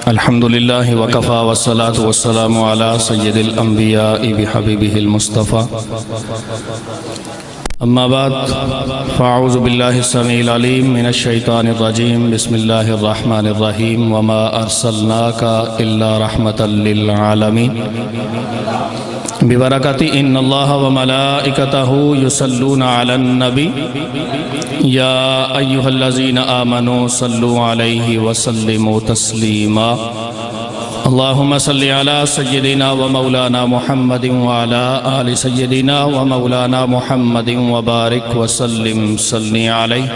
الحمد لله وكفى والصلاة والسلام على سيد الأنبياء بحبيبه المصطفى أما بعد فأعوذ بالله السميع العليم من الشيطان الرجيم بسم الله الرحمن الرحيم وما أرسلناك إلا رحمة للعالمين ببركة إن الله وملائكته يصلون على النبي يا أيها الذين آمنوا صلوا عليه وسلموا تسليما اللهم صل على سيدنا ومولانا محمد وعلى آل سيدنا ومولانا محمد وبارك وسلم صلی علیہ۔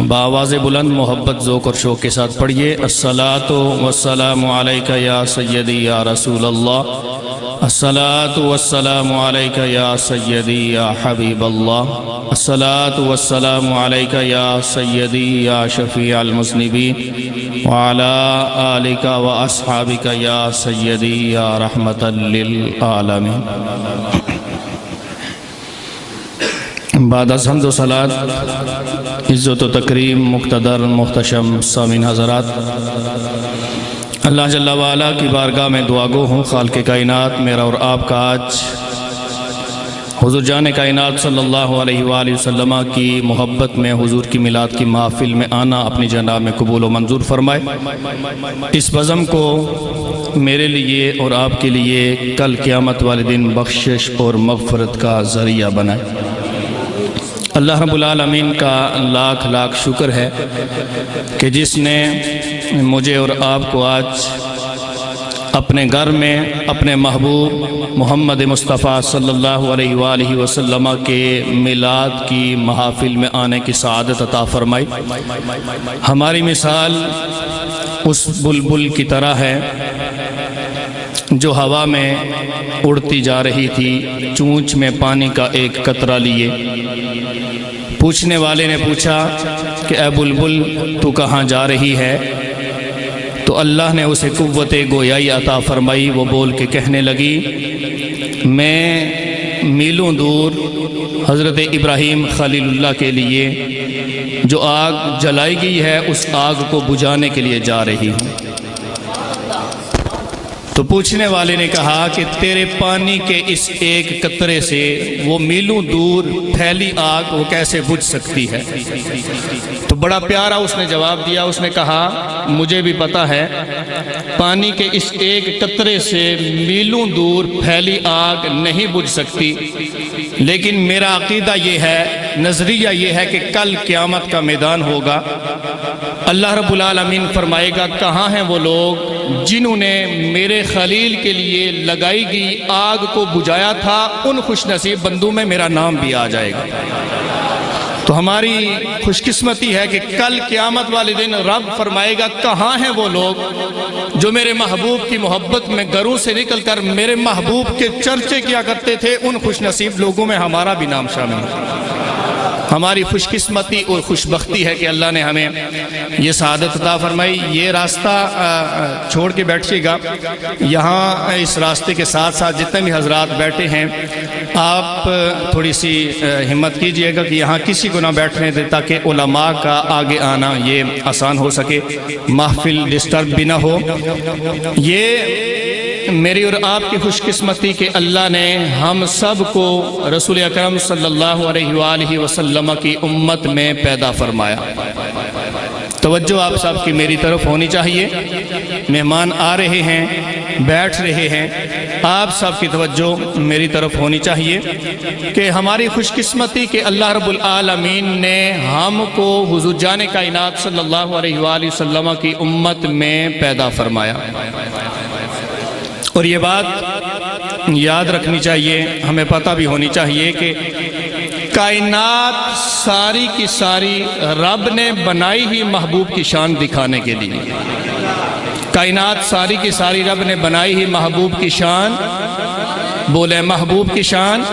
بآواز بلند محبت ذوق اور شوق کے ساتھ پڑھیے الصلاۃ والسلام علیک یا سیدی یا رسول اللہ، الصلاۃ والسلام علیک یا سیدی یا حبیب اللہ، الصلاۃ والسلام علیک یا سیدی یا شفیع المذنبین وعلی آلک واصحابک یا سیدی یا رحمت للعالمین۔ بعد از حمد و صلات، عزت و تکریم، مقتدر محتشم سامعین حضرات، اللہ جل وعلا کی بارگاہ میں دعا گو ہوں خالق کائنات میرا اور آپ کا آج حضور جان کائنات صلی اللہ علیہ وآلہ وسلم کی محبت میں حضور کی میلاد کی محفل میں آنا اپنی جناب میں قبول و منظور فرمائے۔ اس بزم کو میرے لیے اور آپ کے لیے کل قیامت والے دن بخشش اور مغفرت کا ذریعہ بنائے۔ اللہ رب العالمین کا لاکھ لاکھ شکر ہے کہ جس نے مجھے اور آپ کو آج اپنے گھر میں اپنے محبوب محمد مصطفیٰ صلی اللہ علیہ وآلہ وسلم کے میلاد کی محافل میں آنے کی سعادت عطا فرمائی۔ ہماری مثال اس بلبل کی طرح ہے جو ہوا میں اڑتی جا رہی تھی، چونچ میں پانی کا ایک قطرہ لیے۔ پوچھنے والے نے پوچھا کہ اے بلبل تو کہاں جا رہی ہے؟ تو اللہ نے اسے قوت گویائی عطا فرمائی۔ وہ بول کے کہنے لگی میں میلوں دور حضرت ابراہیم خلیل اللہ کے لیے جو آگ جلائی گئی ہے اس آگ کو بجھانے کے لیے جا رہی ہوں۔ تو پوچھنے والے نے کہا کہ تیرے پانی کے اس ایک قطرے سے وہ میلوں دور پھیلی آگ وہ کیسے بجھ سکتی ہے؟ تو بڑا پیارا اس نے جواب دیا، اس نے کہا مجھے بھی پتا ہے پانی کے اس ایک قطرے سے میلوں دور پھیلی آگ نہیں بجھ سکتی، لیکن میرا عقیدہ یہ ہے، نظریہ یہ ہے کہ کل قیامت کا میدان ہوگا، اللہ رب العالمین فرمائے گا کہاں ہیں وہ لوگ جنہوں نے میرے خلیل کے لیے لگائی گئی آگ کو بجھایا تھا، ان خوش نصیب بندوں میں میرا نام بھی آ جائے گا۔ تو ہماری خوش قسمتی ہے کہ کل قیامت والے دن رب فرمائے گا کہاں ہیں وہ لوگ جو میرے محبوب کی محبت میں گھروں سے نکل کر میرے محبوب کے چرچے کیا کرتے تھے، ان خوش نصیب لوگوں میں ہمارا بھی نام شامل ہے۔ ہماری خوش قسمتی اور خوش بختی ہے کہ اللہ نے ہمیں یہ سعادت عطا فرمائی۔ یہ راستہ چھوڑ کے بیٹھیے گا، یہاں اس راستے کے ساتھ ساتھ جتنے بھی حضرات بیٹھے ہیں آپ تھوڑی سی ہمت کیجئے گا کہ یہاں کسی کو نہ بیٹھنے دے تاکہ علماء کا آگے آنا یہ آسان ہو سکے، محفل ڈسٹرب بھی نہ ہو۔ یہ میری اور آپ کی خوش قسمتی کہ اللہ نے ہم سب کو رسول اکرم صلی اللہ علیہ وآلہ وسلم کی امت میں پیدا فرمایا۔ توجہ آپ سب کی میری طرف ہونی چاہیے، مہمان آ رہے ہیں، بیٹھ رہے ہیں، آپ سب کی توجہ میری طرف ہونی چاہیے کہ ہماری خوش قسمتی کہ اللہ رب العالمین نے ہم کو حضور جان کائنات صلی اللہ علیہ وآلہ وسلم کی امت میں پیدا فرمایا۔ اور یہ بات یاد رکھنی چاہیے، ہمیں پتہ بھی ہونی چاہیے کہ کائنات ساری کی ساری رب نے بنائی ہی محبوب کی شان دکھانے کے لیے۔ کائنات ساری کی ساری رب نے بنائی ہی محبوب کی شان، بولے محبوب کی شان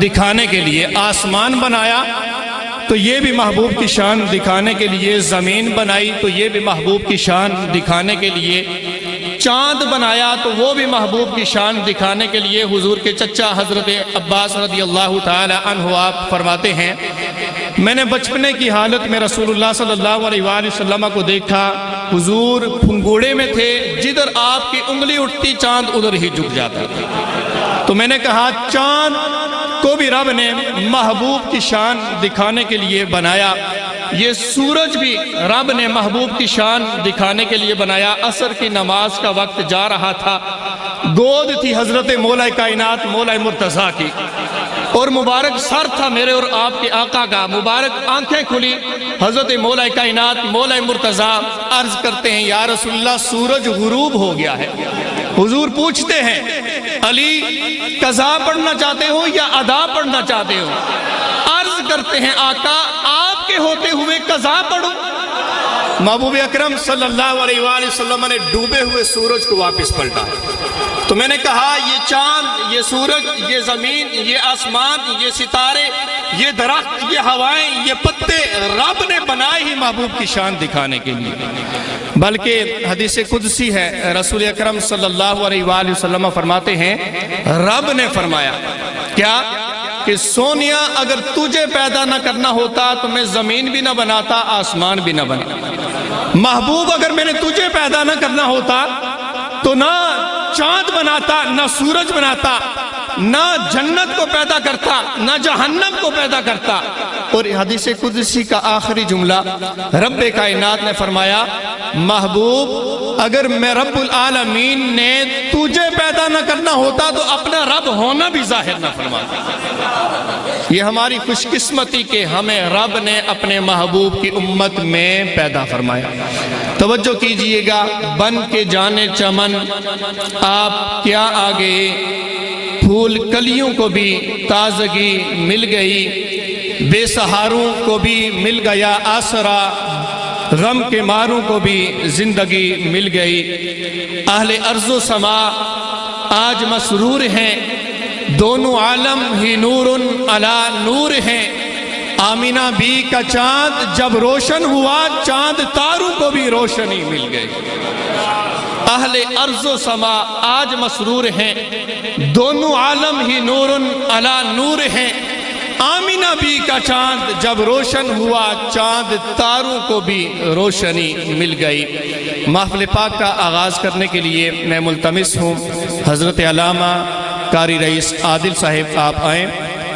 دکھانے کے لیے۔ آسمان بنایا تو یہ بھی محبوب کی شان دکھانے کے لیے، زمین بنائی تو یہ بھی محبوب کی شان دکھانے کے لیے، چاند بنایا تو وہ بھی محبوب کی شان دکھانے کے لیے۔ حضور کے چچا حضرت عباس رضی اللہ تعالی عنہ آپ فرماتے ہیں میں نے بچپنے کی حالت میں رسول اللہ صلی اللہ علیہ وآلہ وسلم کو دیکھا، حضور پھنگوڑے میں تھے، جدھر آپ کی انگلی اٹھتی چاند ادھر ہی جھک جاتا تھا۔ تو میں نے کہا چاند کو بھی رب نے محبوب کی شان دکھانے کے لیے بنایا، یہ سورج بھی رب نے محبوب کی شان دکھانے کے لیے بنایا۔ عصر کی نماز کا وقت جا رہا تھا، گود تھی حضرت مولا کائنات مولا مرتضیٰ کی، اور مبارک سر تھا میرے اور آپ کے آقا کا، مبارک آنکھیں کھلی، حضرت مولا کائنات مولا مرتضیٰ عرض کرتے ہیں یا رسول اللہ سورج غروب ہو گیا ہے۔ حضور پوچھتے ہیں علی قضا پڑھنا چاہتے ہو یا ادا پڑھنا چاہتے ہو؟ عرض کرتے ہیں آقا آپ کے ہوتے ہوئے قضا پڑھو۔ محبوب اکرم صلی اللہ علیہ وآلہ وسلم نے ڈوبے ہوئے سورج کو واپس پلٹا، تو میں نے کہا یہ چاند، یہ سورج، یہ زمین، یہ آسمان، یہ ستارے، یہ درخت، یہ ہوائیں، یہ پتے رب نے بنائے ہی محبوب کی شان دکھانے کے لیے۔ بلکہ حدیث قدسی ہے، رسول اکرم صلی اللہ علیہ وآلہ وسلم فرماتے ہیں رب نے فرمایا کیا کہ سونیا اگر تجھے پیدا نہ کرنا ہوتا تو میں زمین بھی نہ بناتا، آسمان بھی نہ بناتا۔ محبوب اگر میں نے تجھے پیدا نہ کرنا ہوتا تو نہ چاند بناتا، نہ سورج بناتا، نہ جنت کو پیدا کرتا، نہ جہنم کو پیدا کرتا۔ اور حدیث قدسی کا آخری جملہ رب کائنات نے فرمایا محبوب اگر میں رب العالمین نے تجھے پیدا نہ کرنا ہوتا تو اپنا رب ہونا بھی ظاہر نہ فرماتا۔ یہ ہماری خوش قسمتی کہ ہمیں رب نے اپنے محبوب کی امت میں پیدا فرمایا۔ توجہ کیجئے گا، بن کے جانے چمن آپ کیا آگے، پھول کلیوں کو بھی تازگی مل گئی، بے سہاروں کو بھی مل گیا آسرا، غم کے ماروں کو بھی زندگی مل گئی۔ اہل ارض و سما آج مسرور ہیں، دونوں عالم ہی نور علی نور ہیں۔ آمینہ بی کا چاند جب روشن ہوا، چاند تاروں کو بھی روشنی مل گئی۔ اہل ارض و سما آج مسرور ہیں، دونوں عالم ہی نور علی نور ہیں۔ آمینہ بی کا چاند جب روشن ہوا، چاند تاروں کو بھی روشنی مل گئی۔ محفل پاک کا آغاز کرنے کے لیے میں ملتمس ہوں حضرت علامہ قاری رئیس عادل صاحب آپ آئیں،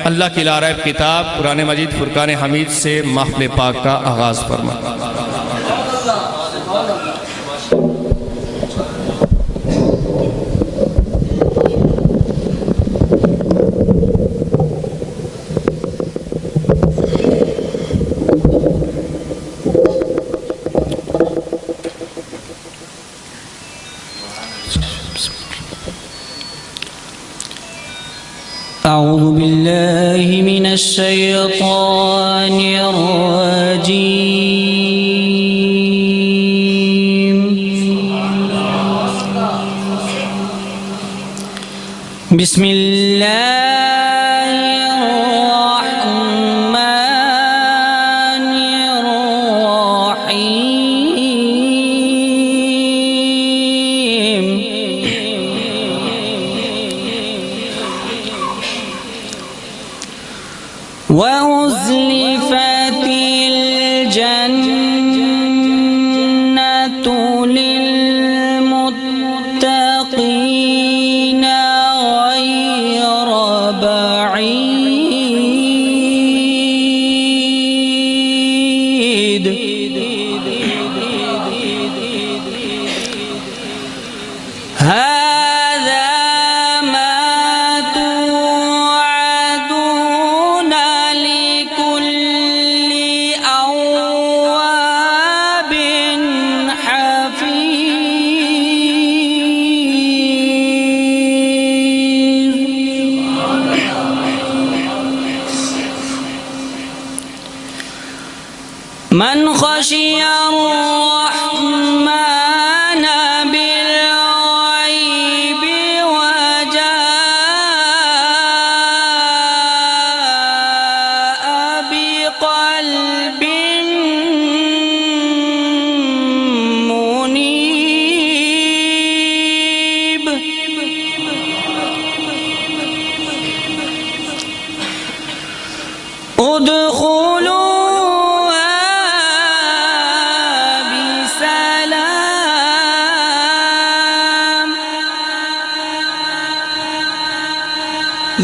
اللہ کی لارب کتاب قرآن مجید فرقان حمید سے محفل پاک کا آغاز فرمائیں۔ أعوذ بالله من الشيطان الرجيم بسم الله الرحمن الرحيم وأزلفت الجنة للمتقين غير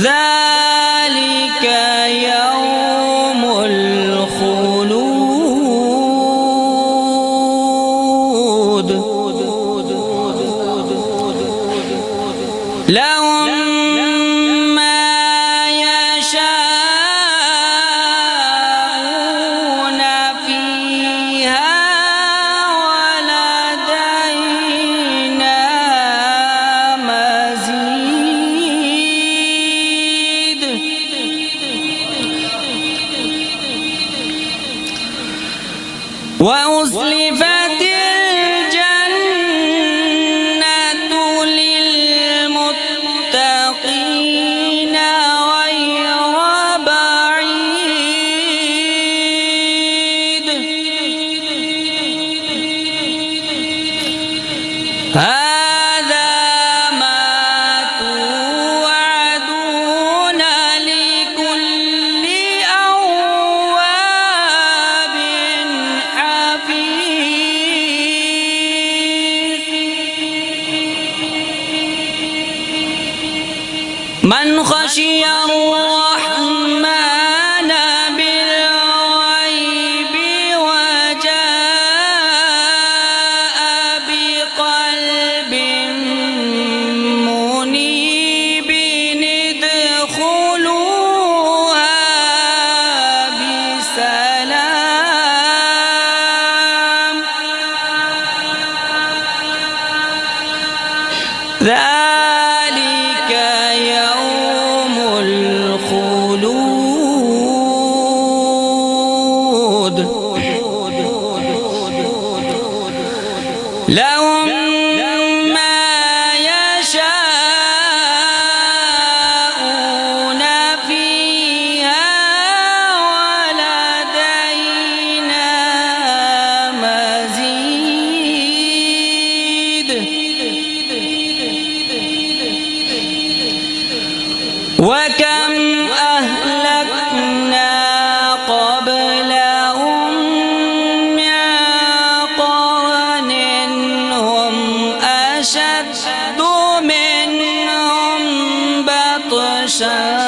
ذلك يوم الخلود لهم ما يشاءون فيها ولدينا مزيد وأزلفت الجنة للمتقين غير بعيد هذا ما توعدون لكل أواب حفيظ من خشي الرحمن بالغيب وجاء بقلب منيب ادخلوها بسلام ذلك يوم الخلود لهم ما يشاءون فيها ولدينا مزيد وكم أهلكنا قبلهم من قرن هم أشد منهم بطشا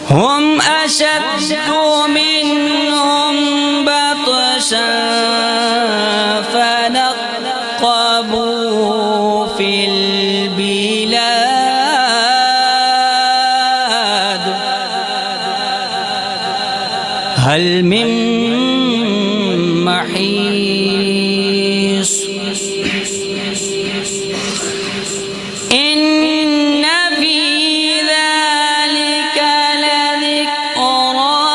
هم أشد منهم بطشا فنقبوا في البلاد هل من محيص إن في ذلك لذكرى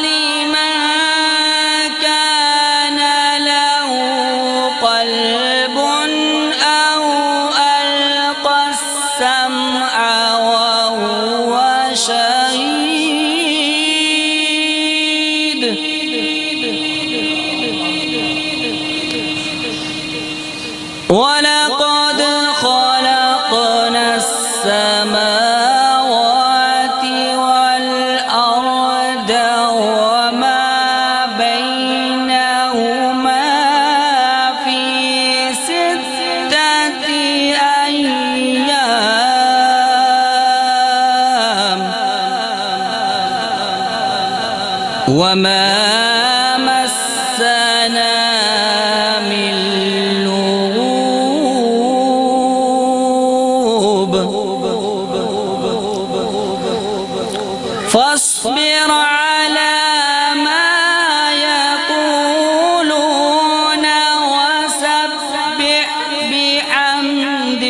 لمن كان له قلب أو ألقى السمع وهو شهيد ولقد خلقنا السماوات والأرض وما بينهما في 6 أيام وما مسنا من لغوب فاصبر على ما يقولون وسبح بحمد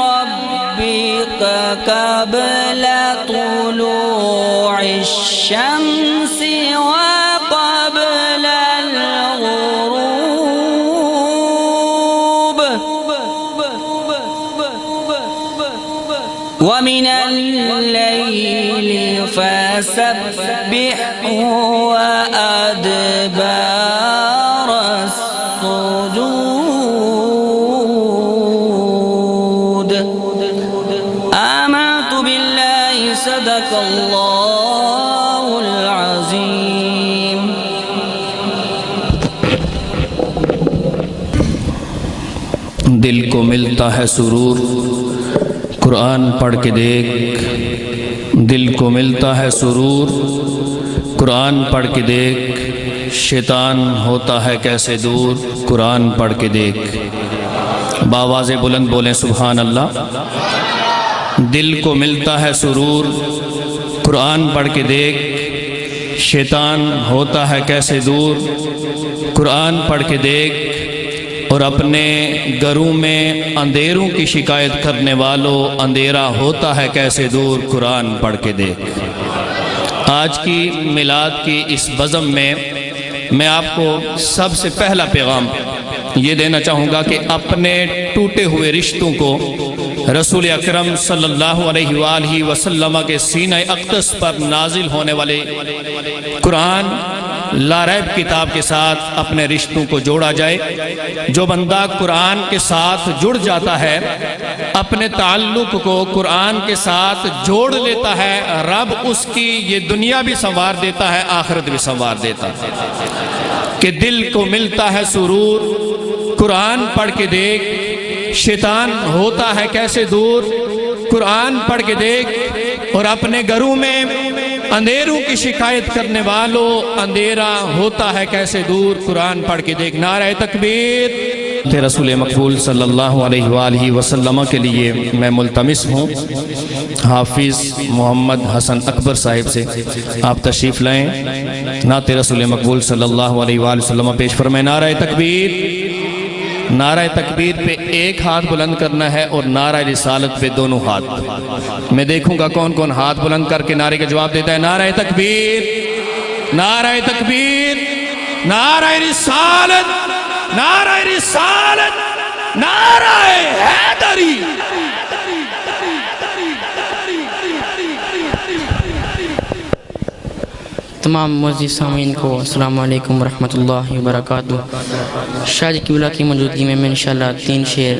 ربك قبل طلوع الشمس وقبل الغروب ومن الليل فسبحه وأدبار السجود آمنت بالله صدق الله العظيم ملتا ہے سرور قرآن پڑھ کے دیکھ، دل کو ملتا ہے سرور قرآن پڑھ کے دیکھ، شیطان ہوتا ہے کیسے دور قرآن پڑھ کے دیکھ۔ بآواز بلند بولیں سبحان اللہ۔ دل کو ملتا ہے سرور قرآن پڑھ کے دیکھ، شیطان ہوتا ہے کیسے دور قرآن پڑھ کے دیکھ، اور اپنے گھروں میں اندھیروں کی شکایت کرنے والوں اندھیرا ہوتا ہے کیسے دور قرآن پڑھ کے دیکھ۔ آج کی میلاد کی اس بزم میں آپ کو سب سے پہلا پیغام یہ دینا چاہوں گا کہ اپنے ٹوٹے ہوئے رشتوں کو رسول اکرم صلی اللہ علیہ وآلہ وسلم کے سینہ اقدس پر نازل ہونے والے قرآن لا ریب کتاب کے ساتھ اپنے رشتوں کو جوڑا جائے۔ جو بندہ قرآن کے ساتھ جڑ جاتا ہے، اپنے تعلق کو قرآن کے ساتھ جوڑ لیتا ہے، رب اس کی یہ دنیا بھی سنوار دیتا ہے، آخرت بھی سنوار دیتا ہے۔ کہ دل کو ملتا ہے سرور قرآن پڑھ کے دیکھ، شیطان ہوتا ہے کیسے دور قرآن پڑھ کے دیکھ، اور اپنے گھروں میں اندھیروں کی شکایت کرنے والوں اندھیرا ہوتا ہے کیسے دور قرآن پڑھ کے دیکھ۔ نعرہ تکبیر۔ رسول مقبول صلی اللہ علیہ وآلہ وسلم کے لیے میں ملتمس ہوں حافظ محمد حسن اکبر صاحب سے آپ تشریف لائیں، نعت رسول مقبول صلی اللہ علیہ وآلہ وسلم پیش فرمائیں۔ نعرہ تکبیر۔ نعرہ تکبیر پہ ایک ہاتھ بلند کرنا ہے اور نعرہ رسالت پہ دونوں ہاتھ۔ میں دیکھوں گا کون کون ہاتھ بلند کر کے نعرے کا جواب دیتا ہے۔ نعرہ تکبیر، نعرہ تکبیر، نعرہ رسالت، نعرہ رسالت، نعرہ حیدری۔ تمام معزز سامعین کو السلام علیکم ورحمۃ اللہ وبرکاتہ۔ شاہ جی قبلہ کی موجودگی میں انشاءاللہ 3 شعر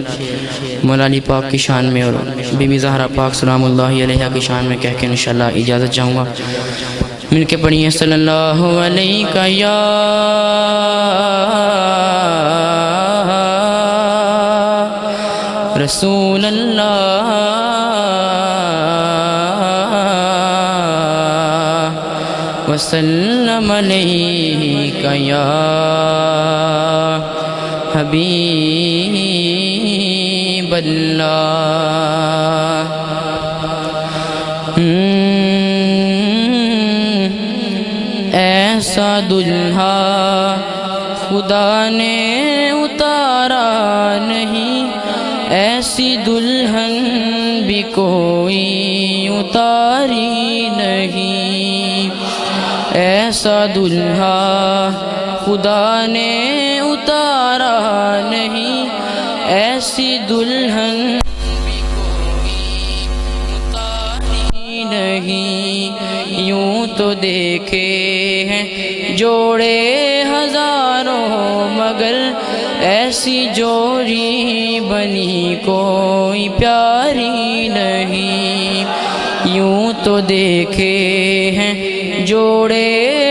مولا علی پاک کی شان میں اور بی بی زہرا پاک سلام اللہ علیہا کی شان میں کہہ کے انشاءاللہ اجازت چاہوں گا۔ مل کے پڑھیے صلی اللہ علیہ یا رسول اللہ وسلم علیک یا حبیب اللہ۔ ایسا دلہا خدا نے اتارا نہیں، ایسی دلہن بھی کوئی اتاری نہیں۔ ایسا دلہا خدا نے اتارا نہیں، ایسی دلہن بھی کوئی اتاری نہیں۔ یوں تو دیکھے ہیں جوڑے ہزاروں مگر ایسی جوڑی بنی کوئی پیاری نہیں۔ یوں تو دیکھے ہیں جوڑے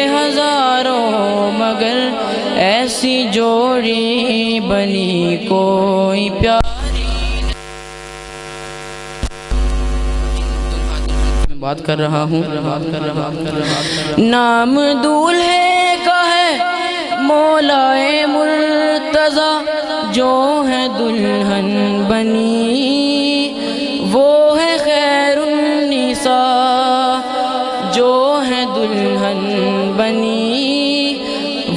ہزاروں مگر ایسی جوڑی بنی کوئی پیاری نہیں۔ میں بات کر رہا ہوں، نام دولہے کا ہے مولا مرتضیٰ، جو ہے دلہن بنی وہ ہے خیر النساء، جو ہے دلہن بنی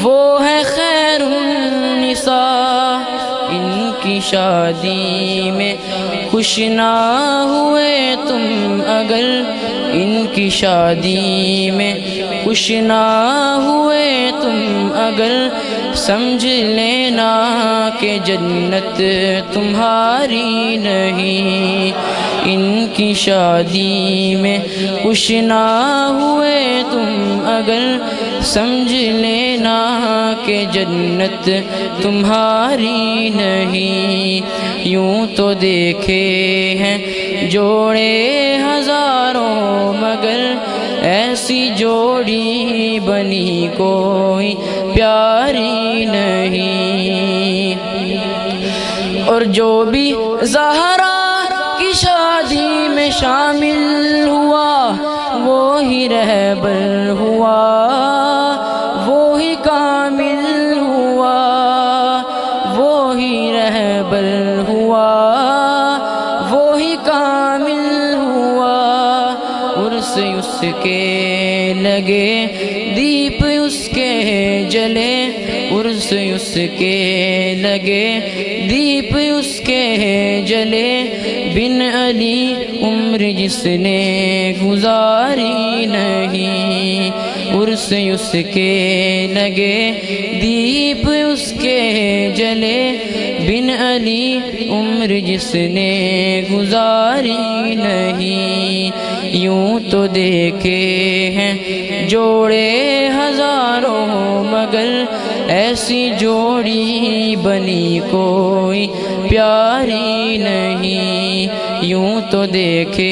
وہ ہے خیر النساء۔ ان کی شادی میں خوش نہ ہوئے تم اگر، ان کی شادی میں خوش نہ ہوئے تم اگر، سمجھ لینا کہ جنت تمہاری نہیں۔ ان کی شادی میں خوش نہ ہوئے تم اگر، سمجھ لینا کہ جنت تمہاری نہیں۔ یوں تو دیکھے ہیں جوڑے ہزاروں مگر ایسی جوڑی بنی کوئی پیاری نہیں۔ اور جو بھی زہرا کی شادی میں شامل ہوا وہی رہبر ہوا وہی کامل ہوا وہی رہبر ہوا وہی کامل ہوا عرس اس کے لگے دیپ اس کے جلے عرس اس کے لگے دیپ اس کے جلے بن علی عمر جس نے گزاری نہیں عرس اس کے لگے دیپ اس کے جلے بن علی عمر جس نے گزاری نہیں یوں تو دیکھے ہیں جوڑے ہزاروں مگر ایسی جوڑی بنی کوئی پیاری نہیں یوں تو دیکھے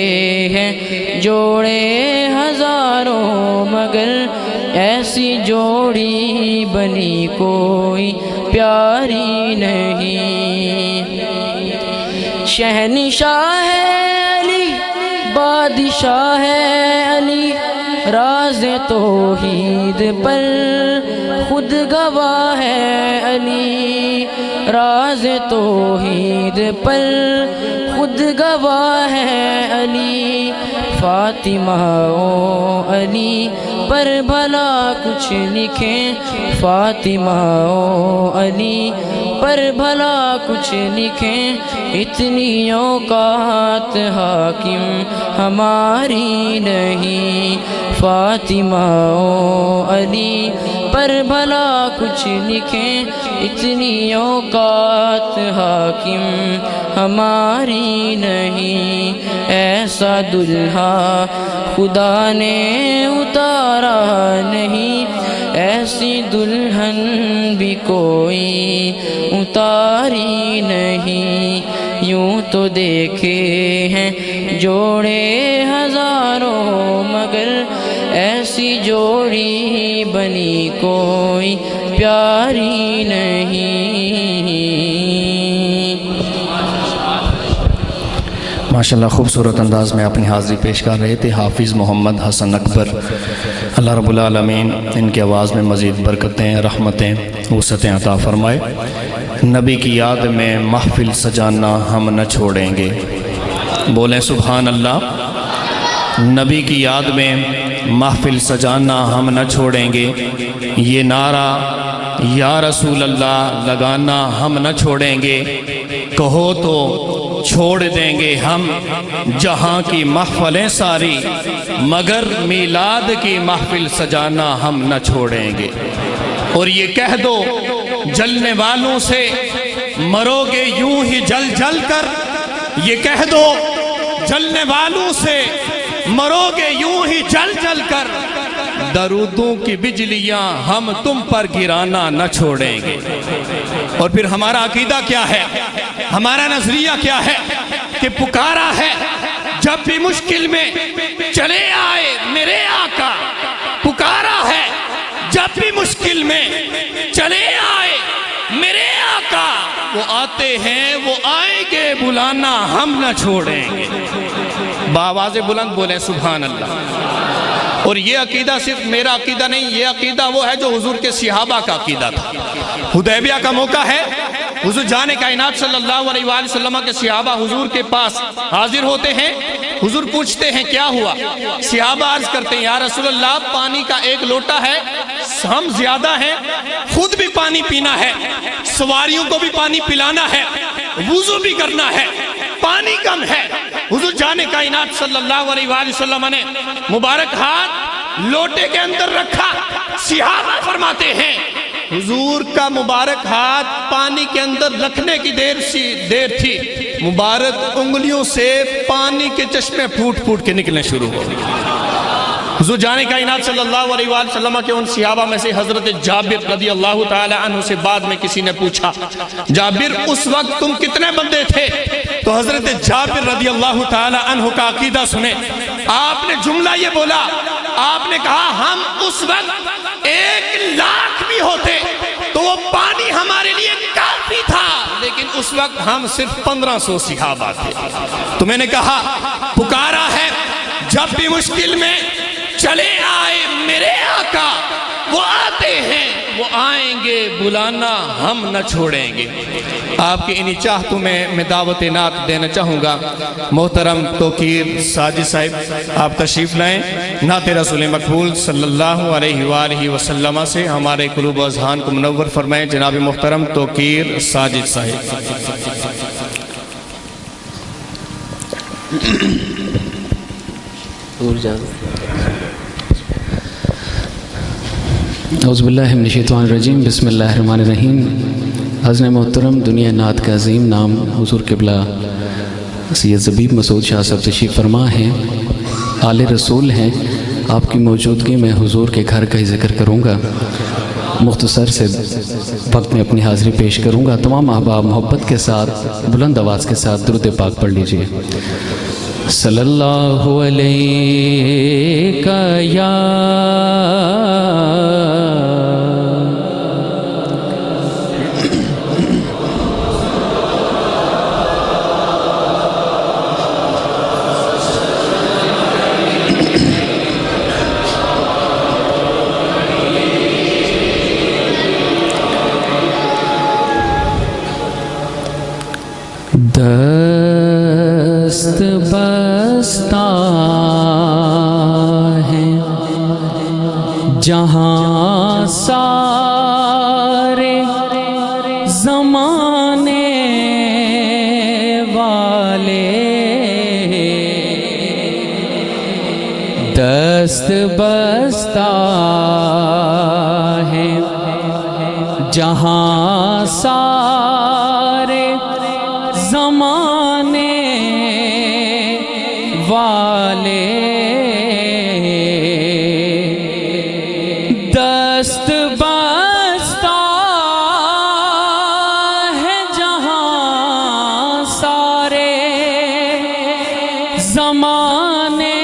ہیں جوڑے ہزاروں مگر ایسی جوڑی بنی کوئی پیاری نہیں شہنشاہ ہے علی بادشاہ ہے علی راز توحید پر خود گواہ ہے علی راز توحید پر خود گواہ ہے علی فاطمہ و علی پر بھلا کچھ لکھیں فاطمہ و علی پر بھلا کچھ لکھیں اتنی اوقات حاکم ہماری نہیں فاطمہ و علی پر بھلا کچھ لکھیں اتنی اوقات حاکم ہماری نہیں ایسا دلہا خدا نے اتارا نہیں ایسی دلہن بھی کوئی اتاری نہیں یوں تو دیکھے ہیں جوڑے ہزاروں مگر ایسی جوڑی بنی کوئی پیاری نہیں ماشاءاللہ خوبصورت انداز میں اپنی حاضری پیش کر رہے تھے حافظ محمد حسن اکبر اللہ رب العالمین ان کی آواز میں مزید برکتیں رحمتیں وسعتیں عطا فرمائے نبی کی یاد میں محفل سجانا ہم نہ چھوڑیں گے بولیں سبحان اللہ نبی کی یاد میں محفل سجانا ہم نہ چھوڑیں گے یہ نعرہ یا رسول اللہ لگانا ہم نہ چھوڑیں گے کہو تو چھوڑ دیں گے ہم جہاں کی محفلیں ساری مگر میلاد کی محفل سجانا ہم نہ چھوڑیں گے اور یہ کہہ دو جلنے والوں سے مرو گے یوں ہی جل جل کر یہ کہہ دو جلنے والوں سے مرو گے یوں ہی جل جل کر درودوں کی بجلیاں ہم تم پر گرانا نہ چھوڑیں گے اور پھر ہمارا عقیدہ کیا ہے ہمارا نظریہ کیا ہے کہ پکارا ہے جب بھی مشکل میں چلے آئے میرے آقا پکارا ہے جب بھی مشکل میں چلے آئے میرے آقا وہ آتے ہیں وہ آئیں گے بلانا ہم نہ چھوڑیں گے بآواز بلند بولیں سبحان اللہ اور یہ عقیدہ صرف میرا عقیدہ نہیں یہ عقیدہ وہ ہے جو حضور کے صحابہ کا عقیدہ تھا حدیبیہ کا موقع ہے حضور جان کائنات صلی اللہ علیہ وآلہ وسلم کے صحابہ حضور کے پاس حاضر ہوتے ہیں حضور پوچھتے ہیں کیا ہوا صحابہ عرض کرتے ہیں یا رسول اللہ پانی کا ایک لوٹا ہے ہم زیادہ ہیں خود بھی پانی پینا ہے سواریوں کو بھی پانی پلانا ہے وضو بھی کرنا ہے پانی کم ہے حضور جان کائنات صلی اللہ علیہ وآلہ وسلم نے مبارک ہاتھ لوٹے کے اندر رکھا صحابہ فرماتے ہیں حضور کا مبارک ہاتھ پانی کے اندر رکھنے کی دیر تھی مبارک انگلیوں سے پانی کے چشمے پھوٹ پھوٹ کے نکلنے شروع ہو حضور جان کائنات صلی اللہ علیہ وآلہ وسلم کے ان صحابہ میں سے حضرت جابر رضی اللہ تعالی عنہ سے بعد میں کسی نے پوچھا جابر اس وقت تم کتنے بندے تھے تو حضرت جابر رضی اللہ تعالی عنہ کا عقیدہ سنے آپ نے جملہ یہ بولا آپ نے کہا ہم اس وقت 1,00,000 بھی ہوتے تو وہ پانی ہمارے لیے کافی تھا تھا لیکن اس وقت ہم صرف 1500 صحابہ تھے. تو میں نے کہا پکارا ہے جب بھی مشکل میں چلے آئے میرے آقا، وہ آتے ہیں وہ آئیں گے، بلانا ہم نہ چھوڑیں گے. آپ کی انہی چاہتوں میں دعوت نعت دینا چاہوں گا. محترم توقیر ساجد صاحب آپ تشریف لائیں، نعت رسول مقبول صلی اللہ علیہ وآلہ وسلم سے ہمارے قلوب و اذہان کو منور فرمائیں. جناب محترم توقیر ساجد صاحب. اعوذ باللہ من الشیطان الرجیم. بسم اللہ الرحمن الرحیم. حضرت محترم دنیا نعت کا عظیم نام حضور قبلہ سید زبیب مسعود شاہ صاحب تشریف فرما ہیں، آل رسول ہیں. آپ کی موجودگی میں حضور کے گھر کا ہی ذکر کروں گا. مختصر سے وقت میں اپنی حاضری پیش کروں گا. تمام احباب محبت کے ساتھ بلند آواز کے ساتھ درود پاک پڑھ لیجئے. صلی اللہ علیہ یا دست بستہ ہے جہاں سارے زمانے والے، دست بستہ ہے جہاں سارے زمانے والے، دست بستہ ہے جہاں سارے زمانے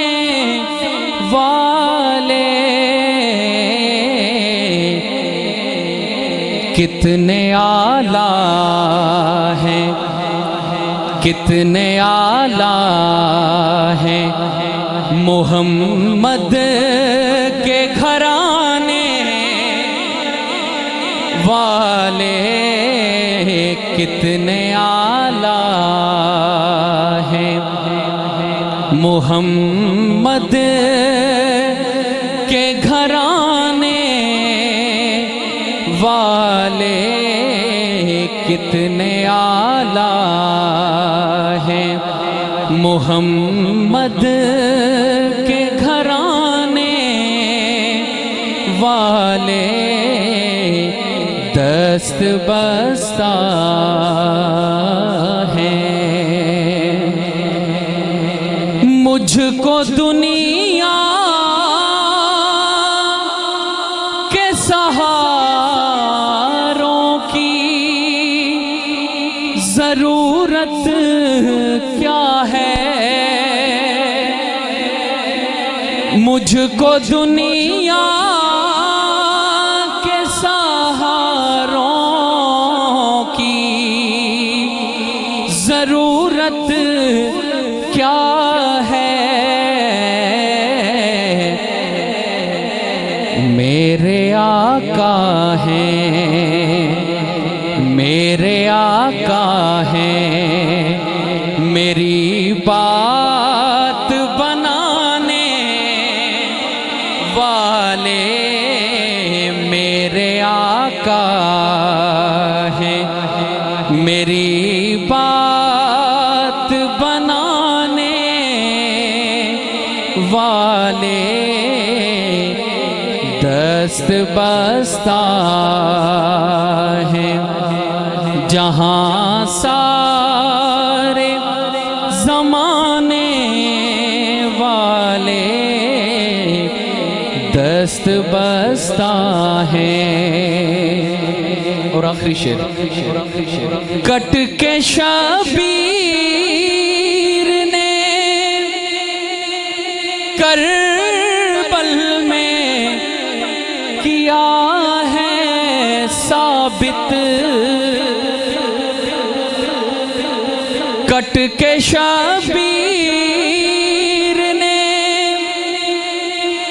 والے. کتنے اعلیٰ ہیں، کتنے اعلیٰ ہیں محمد کے گھرانے والے، کتنے اعلیٰ ہیں محمد کے گھرانے والے، کتنے اعلیٰ ہیں محمد کے گھرانے والے، دست بستہ ہیں. مجھ کو دنیا کے سہاروں کی ضرورت کیا ہے، مجھ کو دنیا کے سہاروں کی ضرورت کیا ہے. میرے آقا ہیں، میرے آقا ہیں میری بات بنانے والے، میرے آقا ہیں میری بات بنانے والے، دست بستہ ہیں جہاں سارے زمانے والے، دست بستہ ہیں. اور آخری شعر. کٹ کے شبیر نے کربل میں کیا ہے ثابت کے شبیر نے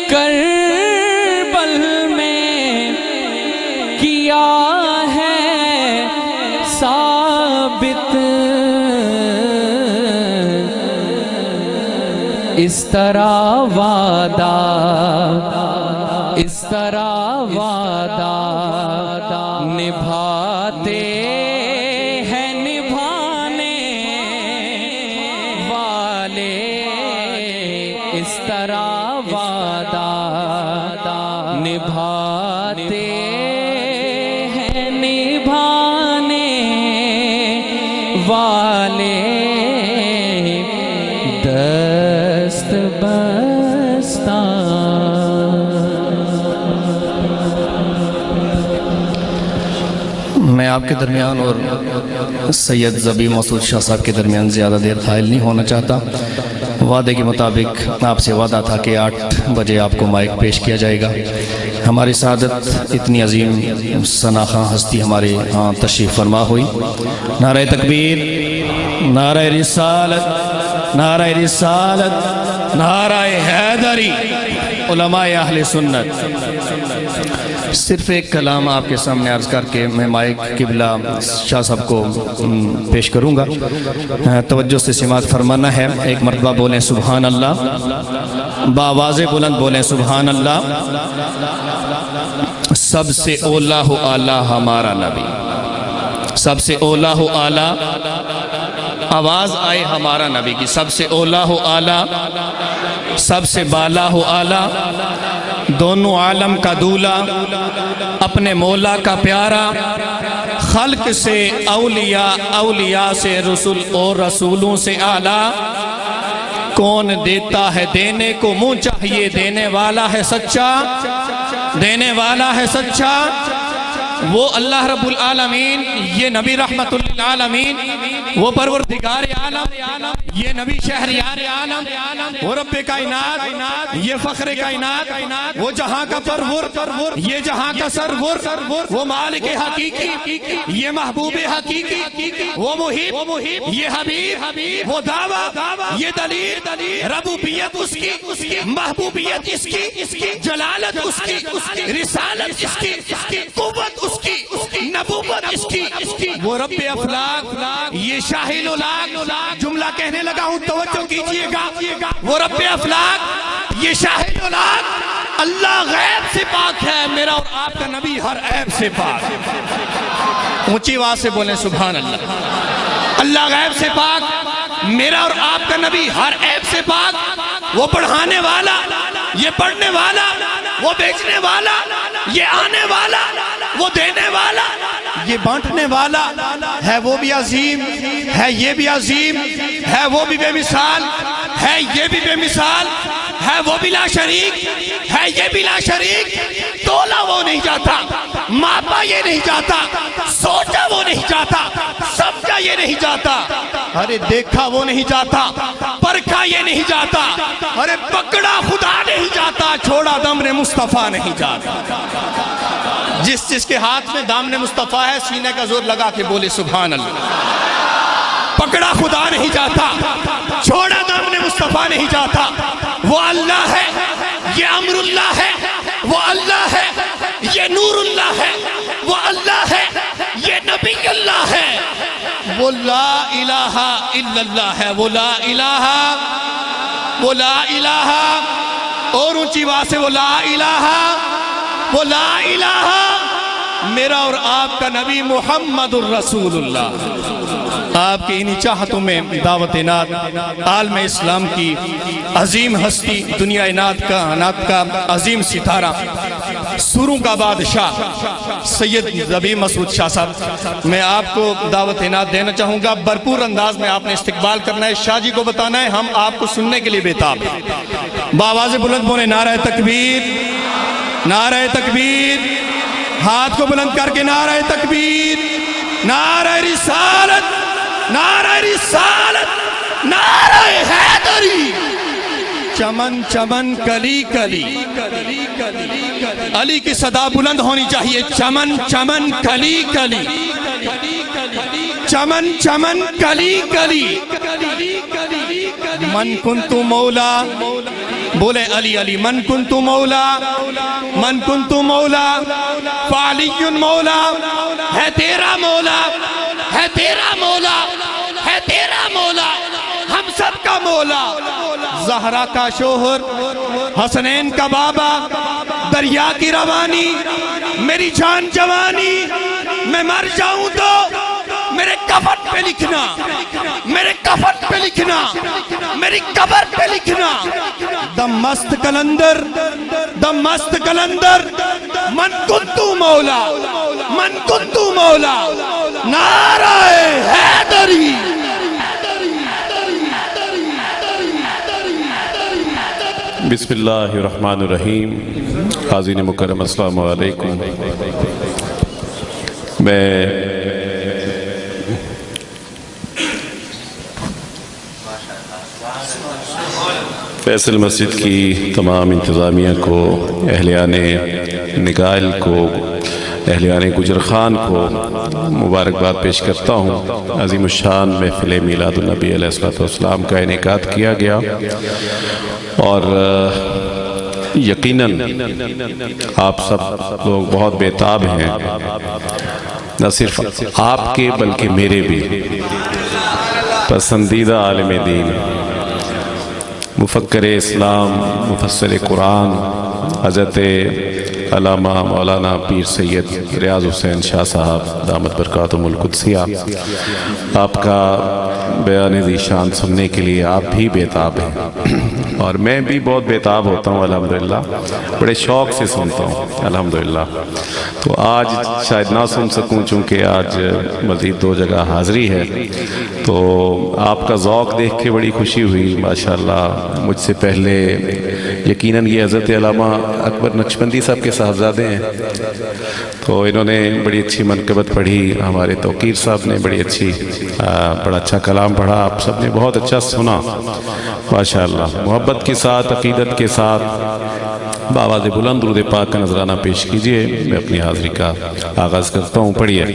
کربل میں کیا ہے ثابت، اس طرح وعدہ نبھاتے ہیں نبھانے والے، اس طرح وعدہ نبھاتے ہیں نبھانے والے، دست بستہ۔ میں آپ کے درمیان اور سید زبیب مسعود شاہ صاحب کے درمیان زیادہ دیر قائل نہیں ہونا چاہتا۔ وعدے کے مطابق آپ سے وعدہ تھا کہ 8 بجے آپ کو مائک پیش کیا جائے گا۔ ہماری سعادت اتنی عظیم شناخواں ہستی ہمارے ہاں تشریف فرما ہوئی۔ نعرہ تکبیر، نعرہ رسالت، نعرہ رسالت، نعرہ حیدری، علماء اہل سنت۔ صرف ایک کلام آپ کے سامنے عرض کر کے میں مائک قبلہ شاہ صاحب کو پیش کروں گا، توجہ سے سماعت فرمانا ہے۔ ایک مرتبہ بولیں سبحان اللہ، بآواز بلند بولیں سبحان اللہ۔ سب سے اولا و اعلیٰ ہمارا نبی، سب سے اولا و اعلیٰ، آواز آئے ہمارا نبی کی، سب سے اولا و اعلیٰ، سب سے بالا و اعلیٰ، دونوں عالم کا دولا، اپنے مولا کا پیارا، خلق سے اولیاء، اولیاء سے رسول اور رسولوں سے اعلیٰ۔ کون دیتا ہے دینے کو منہ چاہیے، دینے والا ہے سچا، دینے والا ہے سچا، وہ اللہ رب العالمین، یہ نبی رحمت للعالمین، وہ پروردگار عالم، یہ نبی شہریار عالم، وہ رب کائنات، یہ فخر کائنات، وہ جہاں کا پرور، یہ جہاں کا سرور، وہ مالک حقیقی، یہ محبوب حقیقی، وہ محیب، یہ حبیب، وہ دعویٰ، یہ دلیل، ربوبیت اس کی، محبوبیت اس کی، جلالت اس کی، رسالت اس کی، قوت اس کی، نبوت اس کی، وہ رب افلاک، یہ شاہ الاولاق، جملہ کہنے لگا ہوں توجہ کیجئے گا، وہ رب افلاک، یہ شاہ الاولاق، اللہ غیب سے پاک ہے، میرا اور آپ کا نبی ہر عیب سے پاک۔ اونچی آواز سے بولیں سبحان اللہ۔ اللہ غیب سے پاک، میرا اور آپ کا نبی ہر عیب سے پاک، وہ پڑھانے والا، یہ پڑھنے والا، وہ بیچنے والا، یہ آنے والا، وہ دینے والا، یہ بانٹنے والا ہے، وہ بھی عظیم ہے، یہ بھی عظیم ہے، وہ بھی بے مثال ہے، یہ بھی بے مثال ہے، وہ بھی لا شریک ہے، یہ بھی لا شریک۔ تولا وہ نہیں جاتا، ماپا یہ نہیں جاتا، سوچا وہ نہیں جاتا، سمجھا یہ نہیں جاتا، ارے دیکھا وہ نہیں جاتا، پرکھا یہ نہیں جاتا، ارے پکڑا خدا نہیں جاتا، چھوڑا دامن مصطفیٰ نہیں جاتا۔ جس کے ہاتھ میں دامن مصطفیٰ ہے سینے کا زور لگا کے بولے سبحان اللہ۔ پکڑا خدا نہیں جاتا، چھوڑا دامن مصطفیٰ نہیں جاتا، وہ اللہ ہے، یہ امر اللہ ہے، وہ اللہ ہے، یہ نور اللہ ہے، وہ اللہ ہے، یہ نبی اللہ ہے، وہ لا الہ الا اللہ ہے، وہ لا الہ، وہ لا الہ، اور اونچی آواز سے وہ لا الہ، وہ لا الہ، میرا اور آپ کا نبی محمد الرسول اللہ۔ آپ کی انہی چاہتوں میں دعوت نعت، عالم اسلام کی عظیم ہستی، دنیا نعت کا عظیم ستارہ، سوروں کا بادشاہ سید زبیب مسعود شاہ صاحب، میں آپ کو دعوت نعت دینا چاہوں گا۔ بھرپور انداز میں آپ نے استقبال کرنا ہے، شاہ جی کو بتانا ہے ہم آپ کو سننے کے لیے بیتاب ہیں۔ بآواز بلند بولیں نعرہ تکبیر، نعرہ تکبیر، ہاتھ کو بلند کر کے نعرہ تکبیر، نعرہ رسالت، نعرہ رسالت، نعرہ حیدری، چمن چمن کلی کلی، علی کی صدا بلند ہونی چاہیے، چمن چمن کلی کلی، چمن چمن کلی کلی من کنتو مولا بولے علی علی من کنتو مولا من کنتو مولا فعلی مولا ہے تیرا مولا ہے تیرا مولا ہے تیرا مولا ہم سب کا مولا زہرا کا شوہر حسنین کا بابا دریا کی روانی میری جان جوانی میں مر جاؤں تو میرے کفن پہ لکھنا میرے کفن پہ لکھنا میری قبر پہ لکھنا دم مست کلندر دم مست کلندر من کنتو مولا من کنتو مولا نعرہ حیدری بسم اللہ الرحمن الرحیم حاضرین مکرم السلام علیکم میں فیصل مسجد کی تمام انتظامیہ کو اہلیان نگائل کو اہلیان گجر خان کو مبارکباد پیش کرتا ہوں عظیم الشان محفل میلاد النبی علیہ السلام کا انعقاد کیا گیا اور یقیناً آپ سب لوگ بہت بیتاب ہیں نہ صرف آپ کے بلکہ میرے بھی پسندیدہ عالم دین مفکر اسلام مفسر قرآن حضرت علامہ مولانا پیر سید ریاض حسین شاہ صاحب دامت برکاتہم القدسیہ آپ کا بیان ذیشان سننے کے لیے آپ بھی بیتاب ہیں اور میں بھی بہت بیتاب ہوتا ہوں الحمدللہ بڑے شوق سے سنتا ہوں الحمدللہ تو آج شاید نہ سن سکوں چونکہ آج مزید 2 جگہ حاضری ہے تو آپ کا ذوق دیکھ کے بڑی خوشی ہوئی ماشاءاللہ مجھ سے پہلے یقیناً یہ حضرت علامہ اکبر نقشبندی صاحب کے صاحبزادے ہیں تو انہوں نے بڑی اچھی منقبت پڑھی ہمارے توقیر صاحب نے بڑی اچھی بڑا اچھا کلام پڑھا آپ سب نے بہت اچھا سنا ماشاءاللہ محبت کے ساتھ عقیدت کے ساتھ بآواز بلند درود پاک کا نذرانہ پیش کیجئے میں اپنی حاضری کا آغاز کرتا ہوں پڑھیے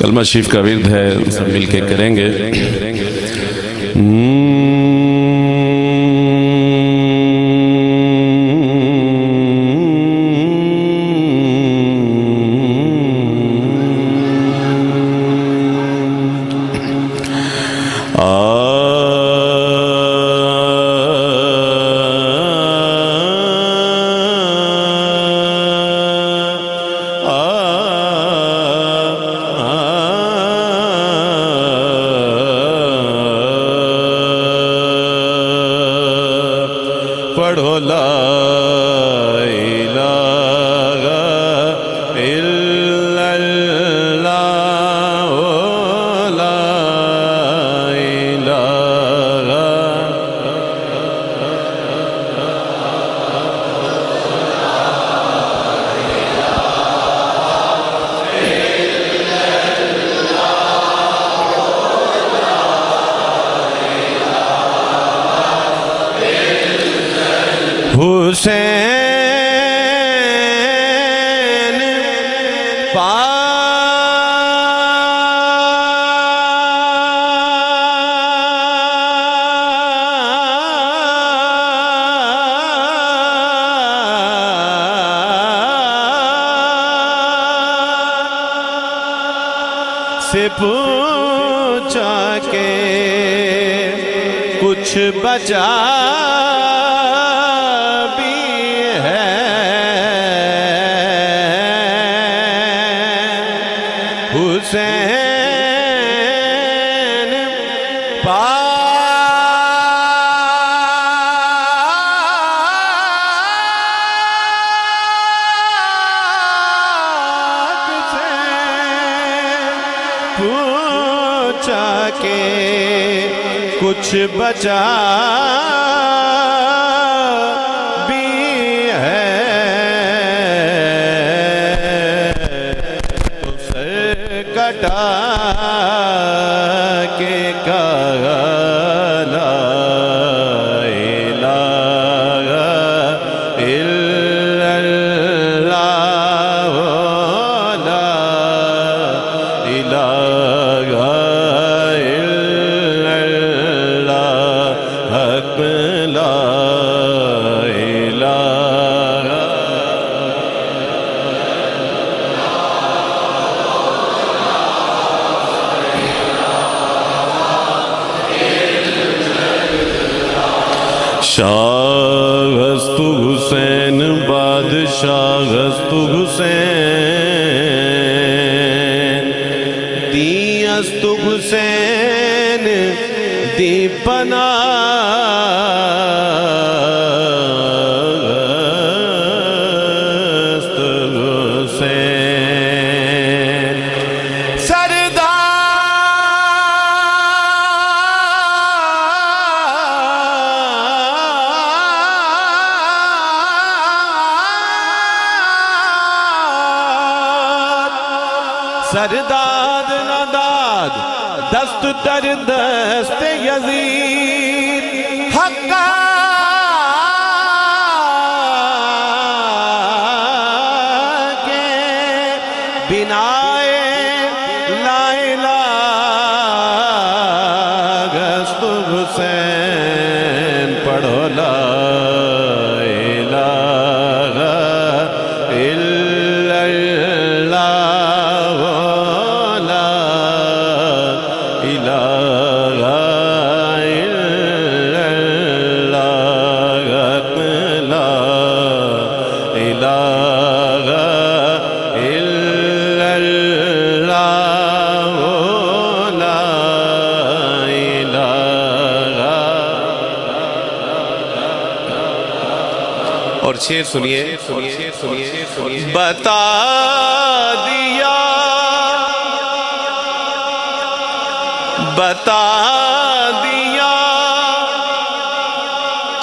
کلمہ شریف کا ورد ہے سب مل کے کریں گے پڑھو لا الہ الا اللہ لا الہ حسین سے پوچھا کہ کچھ بچا حسین پاک سے پوچھا کہ کچھ بچا بھی ہے شاہ ہست حسین بادشاہ ہست حسین دی ہست حسین دی پناہ ہست حسین سرداد نداد دست در دست یزید حقا کے بنائے لا الہ ہست حسین پڑھو لا الہ الا اللہ لا الہ الا اللہ لا الہ الا اللہ لا الہ. اور شعر سنیے بتا دیا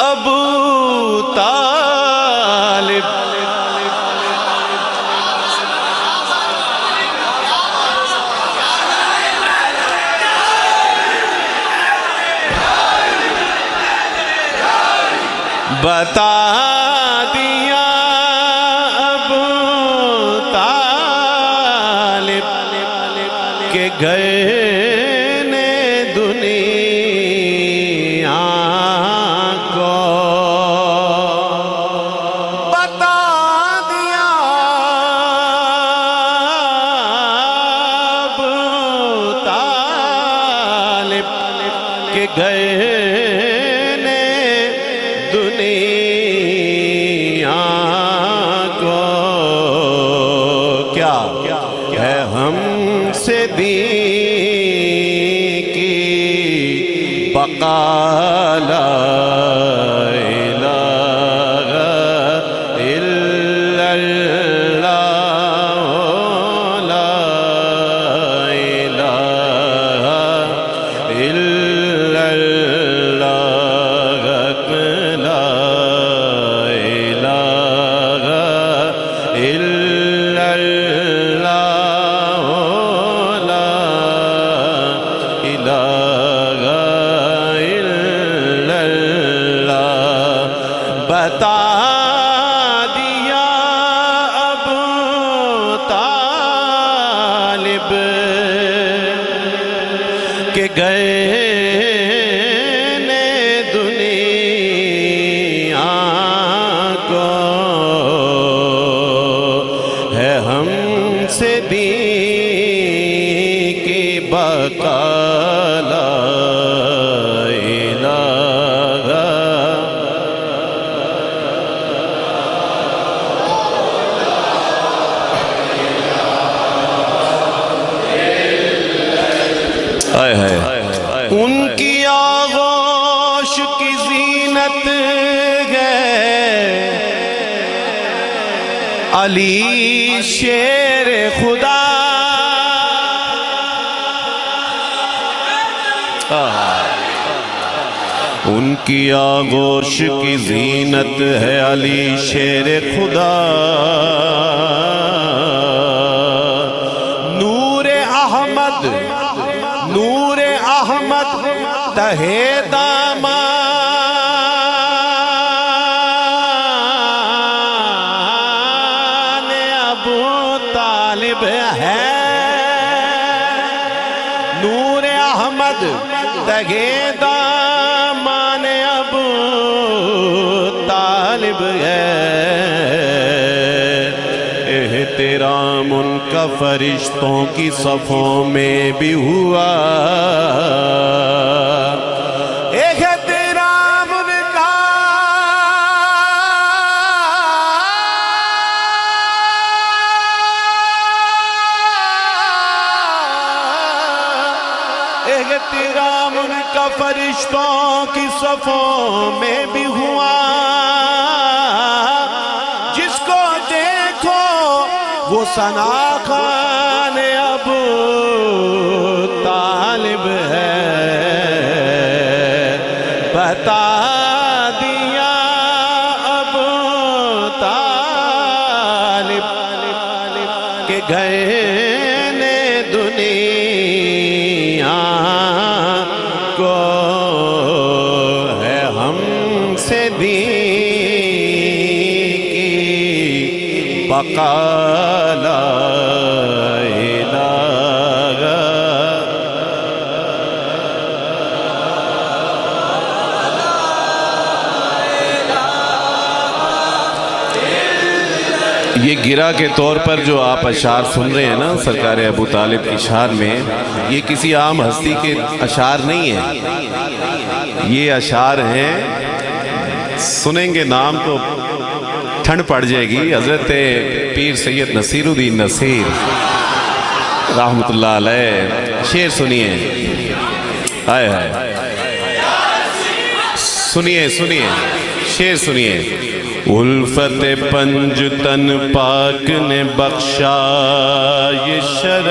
ابو طالب بتا دیا ابو طالب کہ گئے نے دنیا کو بتا دیا ابو طالب کہ گئے نے دنیا کو کیا ہے ہم سے دین کی بقا لا الہ الا اللہ لا الہ الا اللہ لا الہ الا اللہ لا الہ الا اللہ. بتا دیا ابو طالب کہ گئے نے دنیا کو ہے ہم سے دین کی بقا لا الہ. ان کی آغوش کی زینت ہے علی شیر خدا. ان کی آغوش کی زینت ہے علی شیر خدا. نور احمد تہے دامان ابو طالب ہے. نور احمد تہے دامان ابو طالب ہے. احترام ان کا فرشتوں کی صفوں میں بھی ہوا. احترام ان کا احترام ان کا فرشتوں کی صفوں میں بھی ہوا، جس کو دیکھو وہ ثنا خوان ابو طالب ہے، بتا دیا ابو طالب کہ گئے نے دنیا کو ہے ہم سے دین کی بقا لا الہ۔ یہ گرہ کے طور پر جو آپ اشعار سن رہے ہیں نا سرکار ابو طالب کی شان میں، یہ کسی عام ہستی کے اشعار نہیں ہیں، یہ اشعار ہیں، سنیں گے نام تو ٹھنڈ پڑ جائے گی، حضرت پیر سید نصیر الدین نصیر رحمت اللہ علیہ، شعر سنیے، آئے آئے سنیے سنیے شعر سنیے۔ الفت پنجتن پاک نے بخشا یہ شرف،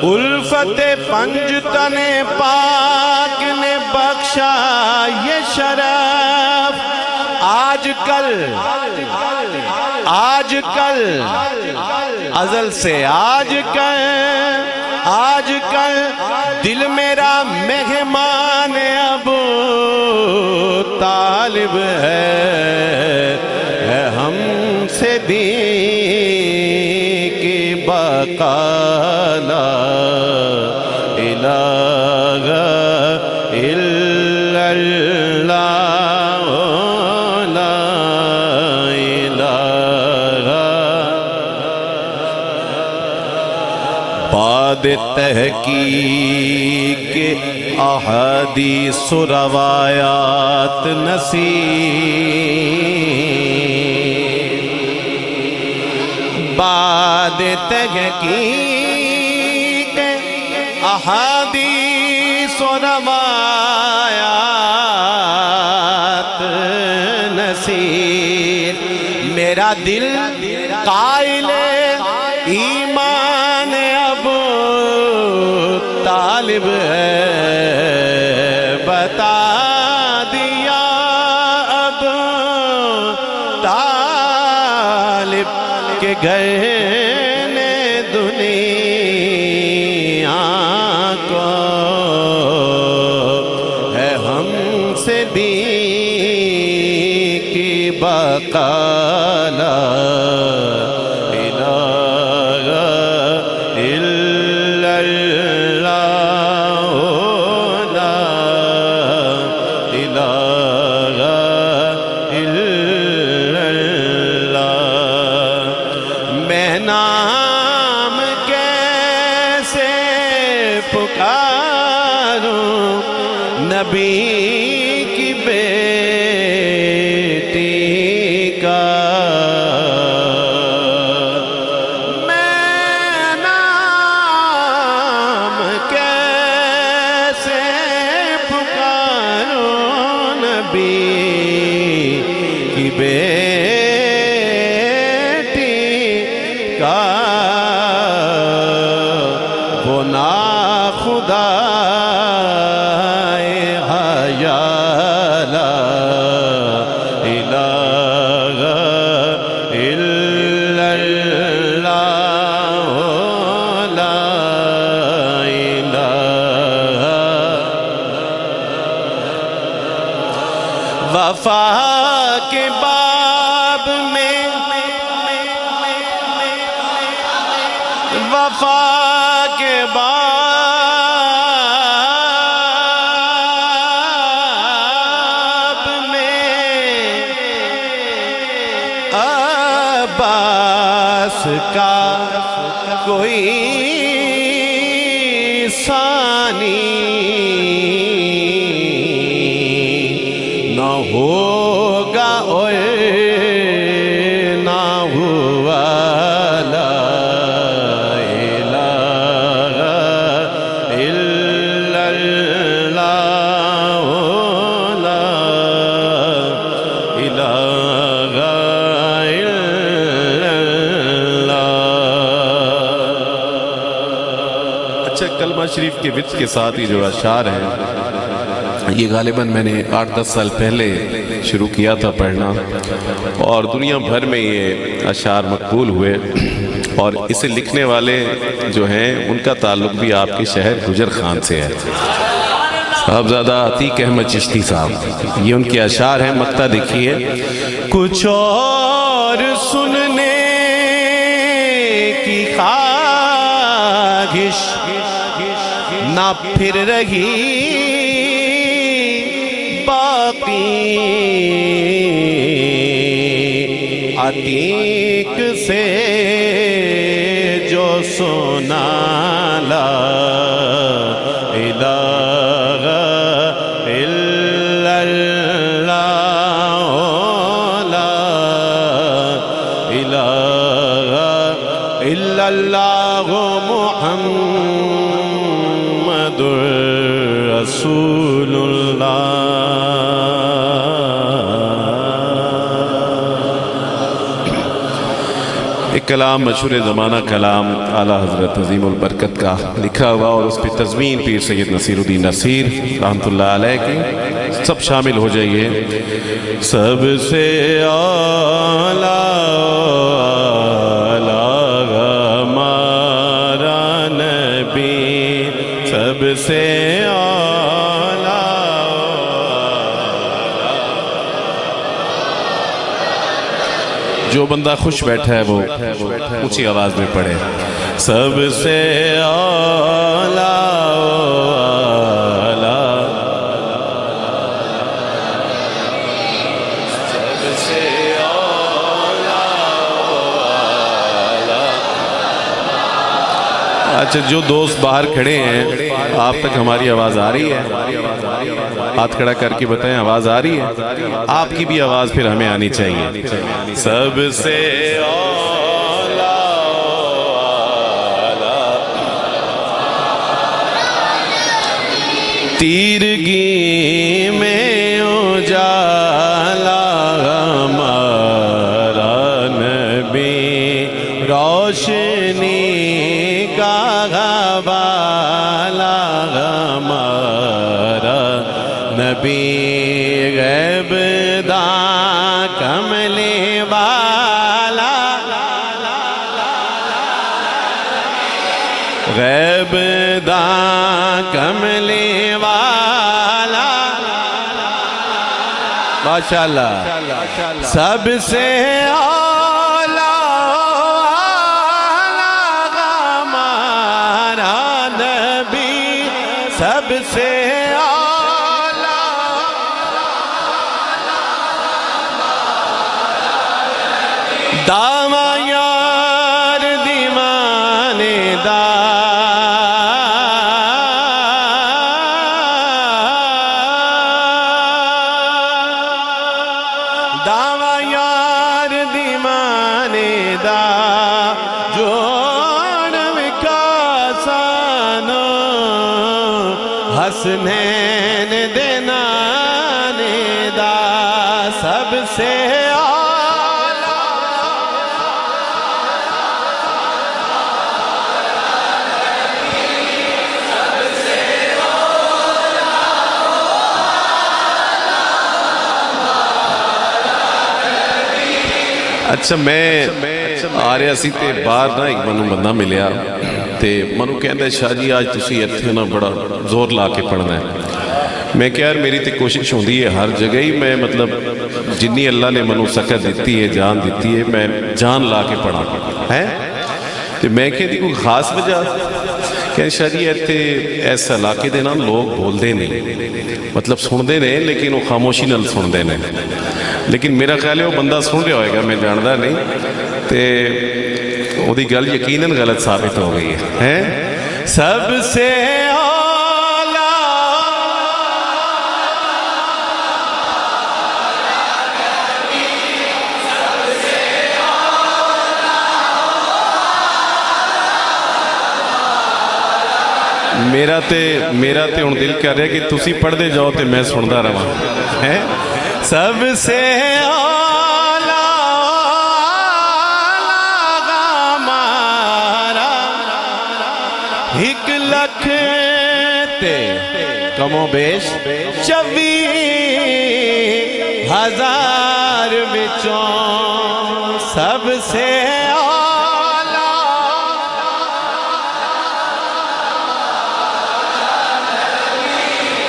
الفت پنجتن پاک نے بخشا یہ شرف، آج کل ازل سے آج کل دل میرا مہمان ابو طالب ہے ہم سے دین کی بقا لا الہ الا اللہ لا الہ۔ بعد تحقیق احادیث و روایات نصیب، بعد تحقیق احادیث و روایات نصیب، میرا دل قائل ایمان ابو طالب ہے، بتا دیا اب طالب کہ گئے نے دنیا کو ہے ہم سے دین کی بقا لا نبی کی بیٹی کا میں نام کیسے پکاروں نبی کی بیٹی کا، وہ ناخدا وفا کے باب میں، وفا کے باب میں عباس کا کوئی ثانی نہ ہوگا اور نہ ہوا لا الہ اچھا کلمہ شریف کے وچ کے ساتھ یہ جو اشعار ہیں یہ غالباً میں نے 8-10 سال پہلے شروع کیا تھا پڑھنا اور دنیا بھر میں یہ اشعار مقبول ہوئے اور اسے لکھنے والے جو ہیں ان کا تعلق بھی آپ کے شہر گجر خان سے ہے صاحبزادہ عتیق احمد چشتی صاحب یہ ان کے اشعار ہیں مقطع دیکھیے کچھ اور سننے کی خواہش نہ پھر رہی باقی عتیق سے جو سنا لا الہ الا اللہ لا الہ الا اللہ محمد رسول اللہ ایک کلام مشہور زمانہ کلام اعلیٰ حضرت عظیم البرکت کا لکھا ہوا اور اس پہ تضمین پیر سید نصیر الدین نصیر رحمۃ اللہ علیہ کی سب شامل ہو جائیے سب سے اعلیٰ ہمارا نبی سب سے جو بندہ خوش بیٹھا ہے وہ اونچی آواز میں پڑھے سب سے اعلیٰ سب سے اعلیٰ اچھا جو دوست باہر کھڑے ہیں آپ تک ہماری آواز آ رہی ہے ہاتھ کھڑا کر کے بتائیں آواز آ رہی ہے آپ کی بھی آواز پھر ہمیں آنی چاہیے سب سے اعلیٰ تیرگی میں اجالا ہمارا نبی روشنی کا حوالہ ہمارا نبی غیب داں کملی والا غیب داں کملی والا ماشاءاللہ سب سے اعلیٰ ہمارا نبی سب سے دعویٰ یار دیوانے دا دعویٰ یار دیوانے دا جوڑم کا سانو حسنین دینانے دا سب سے اچھا میں آ رہا سی تے باہر نا ایک منو بندہ ملیا تے منو کہندا ہے شاہ جی آج تسی ایتھے نا بڑا زور لا کے پڑھنا ہے میں کہ یار میری تے کوشش ہوندی ہے ہر جگہ ہی میں مطلب جنی اللہ نے منو سکت دیتی ہے جان دیتی ہے میں جان لا کے پڑھا ہے تے میں کہ دی کوئی خاص وجہ کہ شاہ جی ایتھے ایسا علاقے دے نا لوگ بول دے نہیں مطلب سن دے نہیں لیکن وہ خاموشی نال سن دے نہیں لیکن میرا خیال ہے وہ بندہ سن رہا ہوئے گا میں جاندہ نہیں تے وہ دی گل یقیناً غلط ثابت ہو گئی ہے سب سے میرا تے ان دل کر رہا ہے کہ تسی پڑھ دے جاؤ تے میں سندہ رہا ہے سب سے اعلیٰ ہمارا ایک لکھ تے کم و بیش 24,000 وچوں سب سے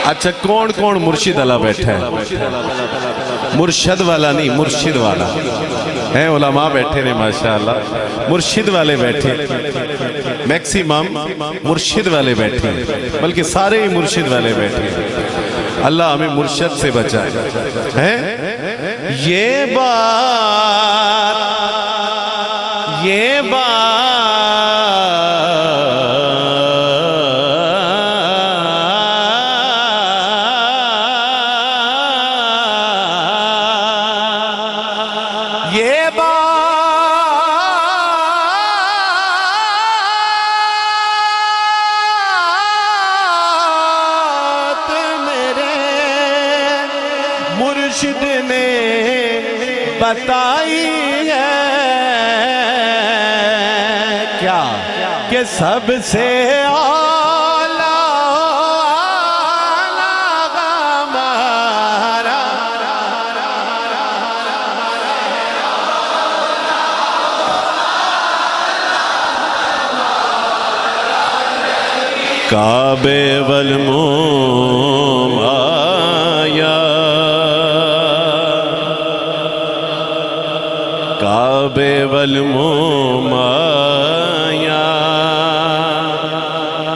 اچھا کون کون مرشد والا بیٹھا ہے؟ مرشد والا نہیں، مرشد والا ہے، علماء بیٹھے نے ماشاءاللہ، مرشد والے بیٹھے، میکسیمم مرشد والے بیٹھے، بلکہ سارے ہی مرشد والے بیٹھے۔ اللہ ہمیں مرشد سے بچائے۔ یہ بات مرشد نے بتائی ہے کیا کہ سب سے اعلیٰ ہمارا کعبے والموم آیا، کعبے والموم آیا،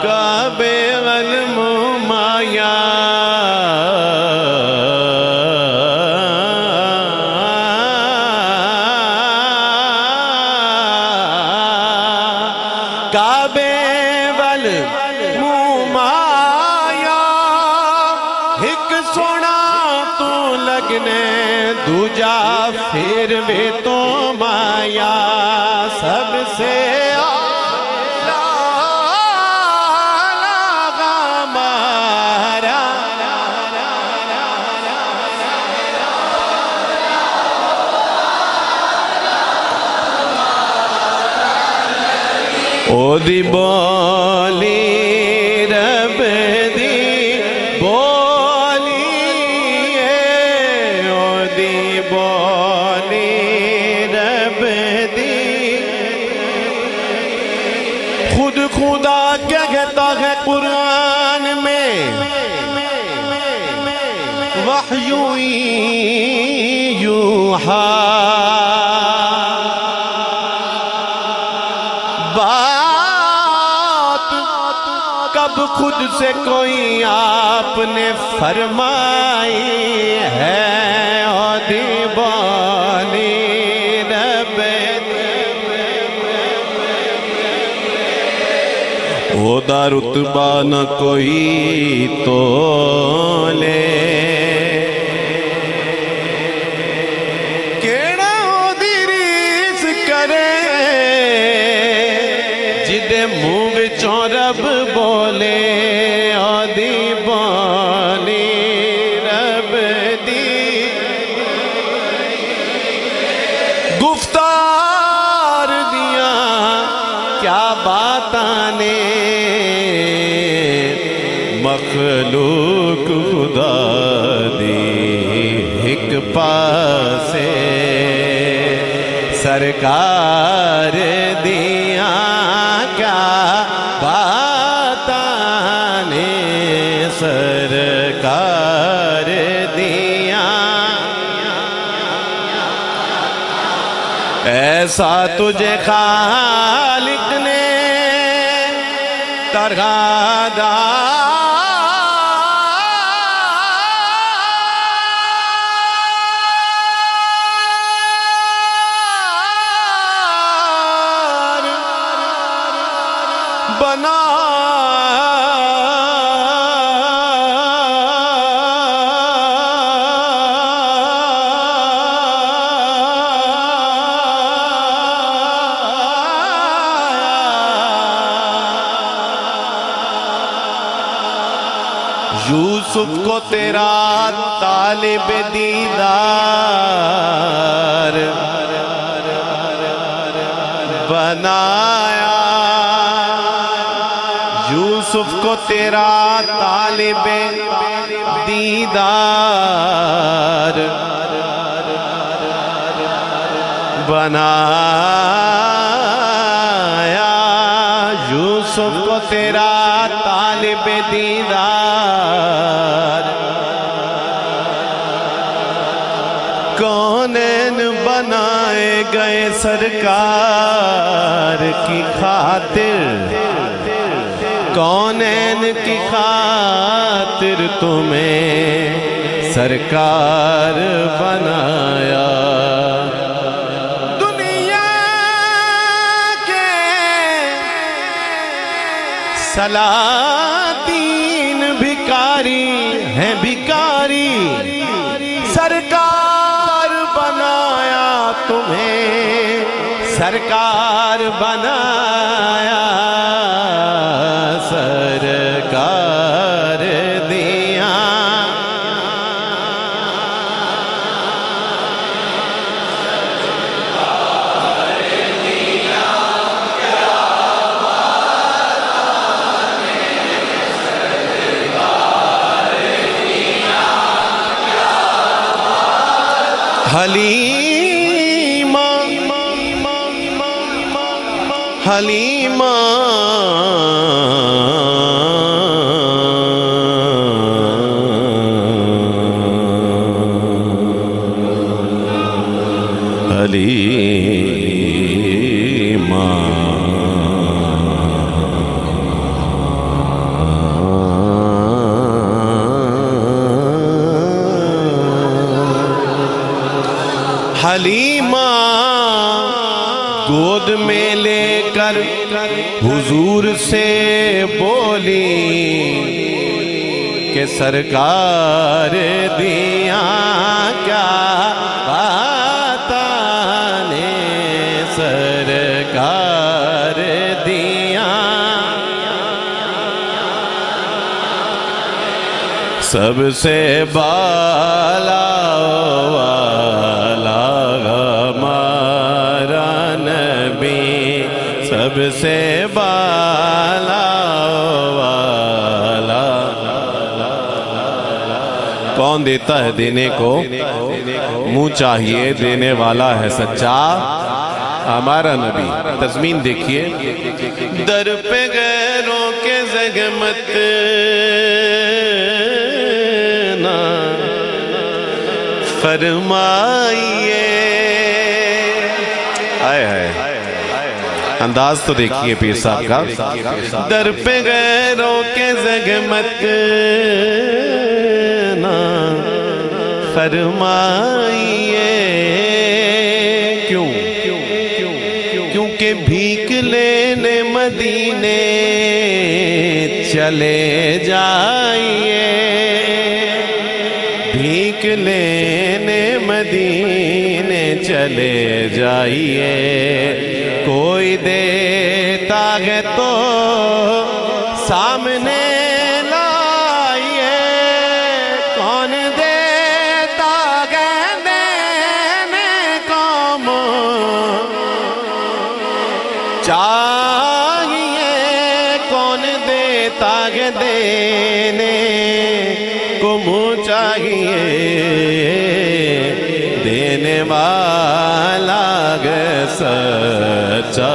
کعبے والموم آیا، کعبے والموم آیا، ایک سونا تو لگنے دوجا پھر بھی تو مایا، سب سے اعلیٰ ہمارا او دی بولی رب دی بولی او دی بولی رب دی، خود خدا کیا کہتا ہے قرآن میں، وحی یوحا، بات کب خود سے کوئی آپ نے فرمائی ہے، او دی بانی رب او دا رتبہ نہ کوئی تولے، کیڑا او دی ریس کرے جدے منہ وچوں رب بولے، او دی بانی رب دی گفتار دیاں کیا باتاں نے، مخلوق خدا دی ایک پاسے، سرکار دیاں کیا باتاں نے، سرکار دیاں ایسا تجھے خالق نے ترغادہ بنا یوسف کو تیرا طالب دیدار بنایا، یوسف کو تیرا طالب دیدار بنایا، یوسف کو تیرا طالب دیدار کونین بنائے گئے سرکار کی خاطر، کونین کی خاطر تمہیں سرکار بنایا۔ دنیا کے سلاطین بھکاری ہیں بھکاری، سرکار بنایا تمہیں سرکار بنایا، سرکار دیا۔ حلیمہ حلیمہ حلیمہ حلیمہ گود میں لے کر حضور سے بولی کہ سرکار دیا کیا بات نے، سرکار دیا سب سے بالا والا ہمارا نبی، سب سے بالا والا۔ کون دیتا ہے دینے کو، منہ چاہیے دینے والا ہے سچا ہمارا نبی۔ تضمین دیکھیے، در پہ غیروں کے زحمت نہ فرمائیے، آئے آئے انداز تو دیکھیے پیر صاحب کا، در پہ غیروں کے زحمت نہ فرمائیے، کیوں؟ کیونکہ بھیک لینے مدینے چلے جائیے، بھیک لینے مدینے چلے جائیے، کوئی دیتا ہے تو سامنے لائیے، کون دیتا ہے دینے کو چاہیے، کون دیتا ہے دینے کو منہ چاہیے، دینے والا ہے سچا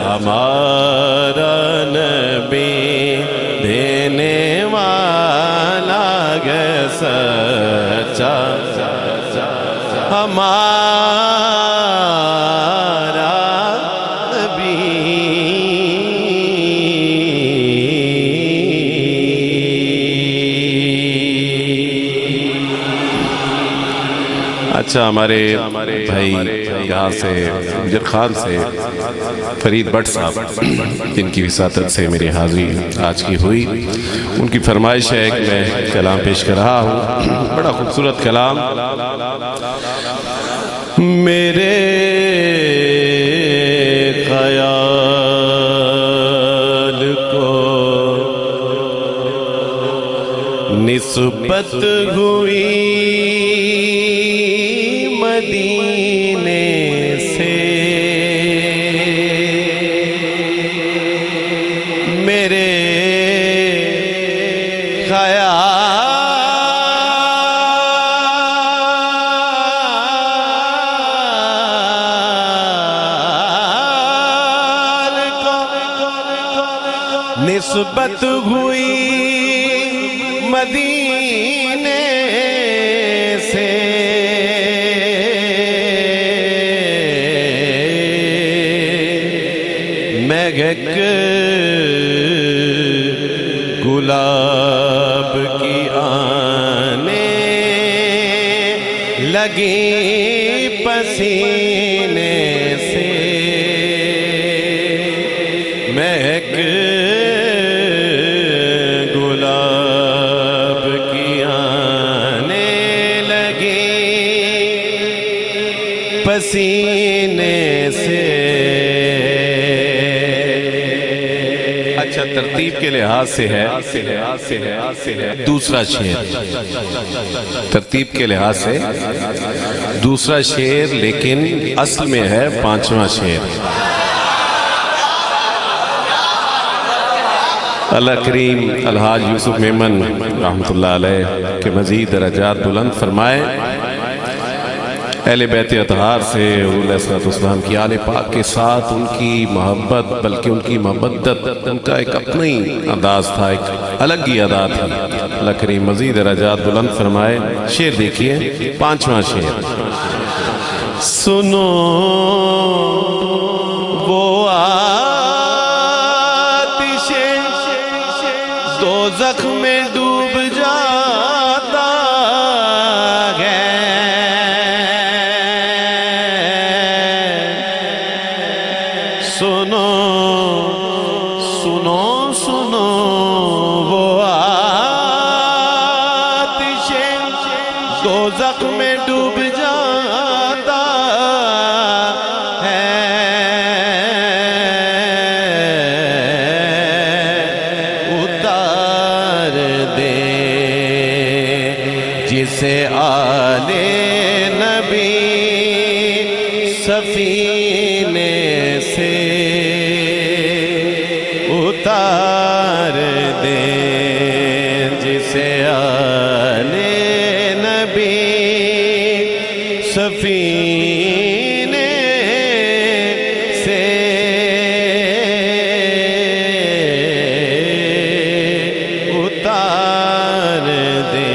ہمارا نبی، دینے والا ہے سچا ہمارا نبی۔ اچھا، ہمارے بھائی یہاں سے امجد خان سے فرید بٹ صاحب، جن کی وساطت سے میری حاضری آج کی ہوئی، ان کی فرمائش ہے کہ میں کلام پیش کر رہا ہوں۔ بڑا خوبصورت کلام۔ میرے خیال کو نسبت ہوئی مدینے سے، میرے خیال کو نسبت ہوئی مدینے سے مہک گلاب کی آنے لگی پسینے سے مہک گلاب کی آنے لگی پسینے سے اچھا ترتیب کے لحاظ سے ہے دوسرا شعر ترتیب کے لحاظ سے دوسرا شعر لیکن اصل میں ہے پانچواں شعر اللہ کریم الحاج یوسف میمن رحمت اللہ علیہ کے مزید درجات بلند فرمائے اہل بیت اطہار سے حضور علیہ السلام کی آل پاک کے ساتھ ان کی محبت بلکہ ان کی محبت ان کا ایک اپنا ہی انداز تھا ایک الگ ہی ادا تھی اللہ کریم مزید درجات بلند فرمائے شعر دیکھیے پانچواں شعر سنو وہ آتش دوزخ میں ڈوب جاتا ہے سنو سنو سنو وہ آتش دوزخ میں ڈوب جاتا ہے اتار دے جسے آل نبی سفینے سے اتار دے جسے آل نبی سفینے سے اتار دے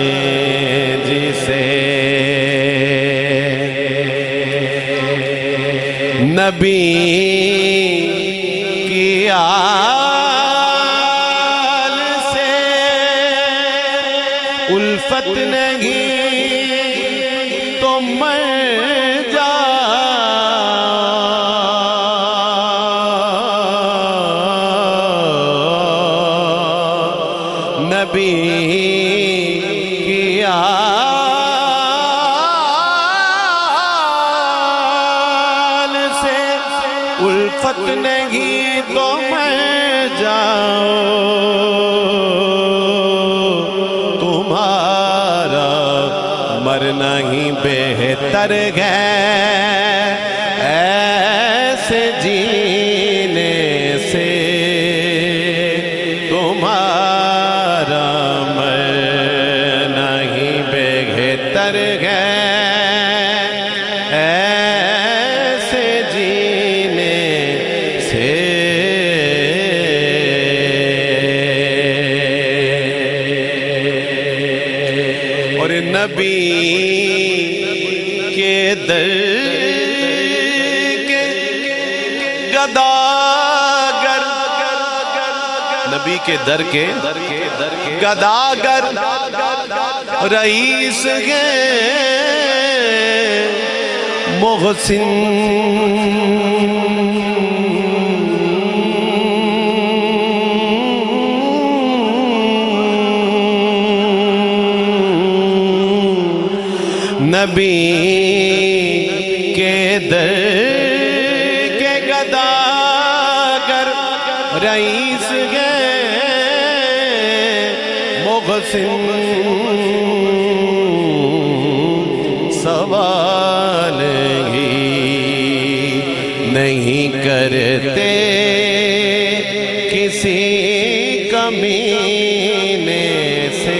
جسے نبی کی آل سے الفت نہیں تو مر جا نبی کی آل سے الفت نہیں تو مر جاؤ تمہارا مرنا ہی بہتر ہے ایسے جینے سے تمہارا مرنا ہی بہتر ہے ایسے جینے سے اور نبی کے در کے گداگر نبی کے در کے گداگر رئیس ہیں محسن نبی کے در کے گداگر رئیس گئے محسن سوال ہی نہیں کرتے کسی کمینے سے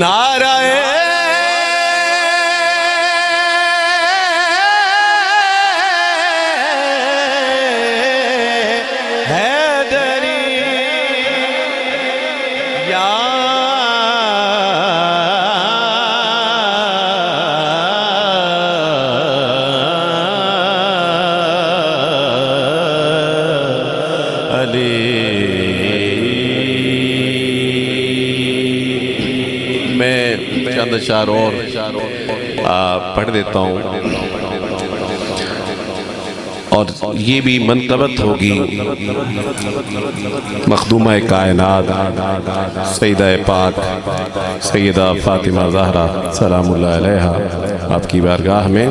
نعرہ حیدری یا چند اشعار اور پڑھ دیتا ہوں، اور یہ بھی منقبت ہوگی مخدومہ کائنات سیدہ پاک سیدہ فاطمہ زہرا سلام اللہ علیہا آپ کی بارگاہ میں۔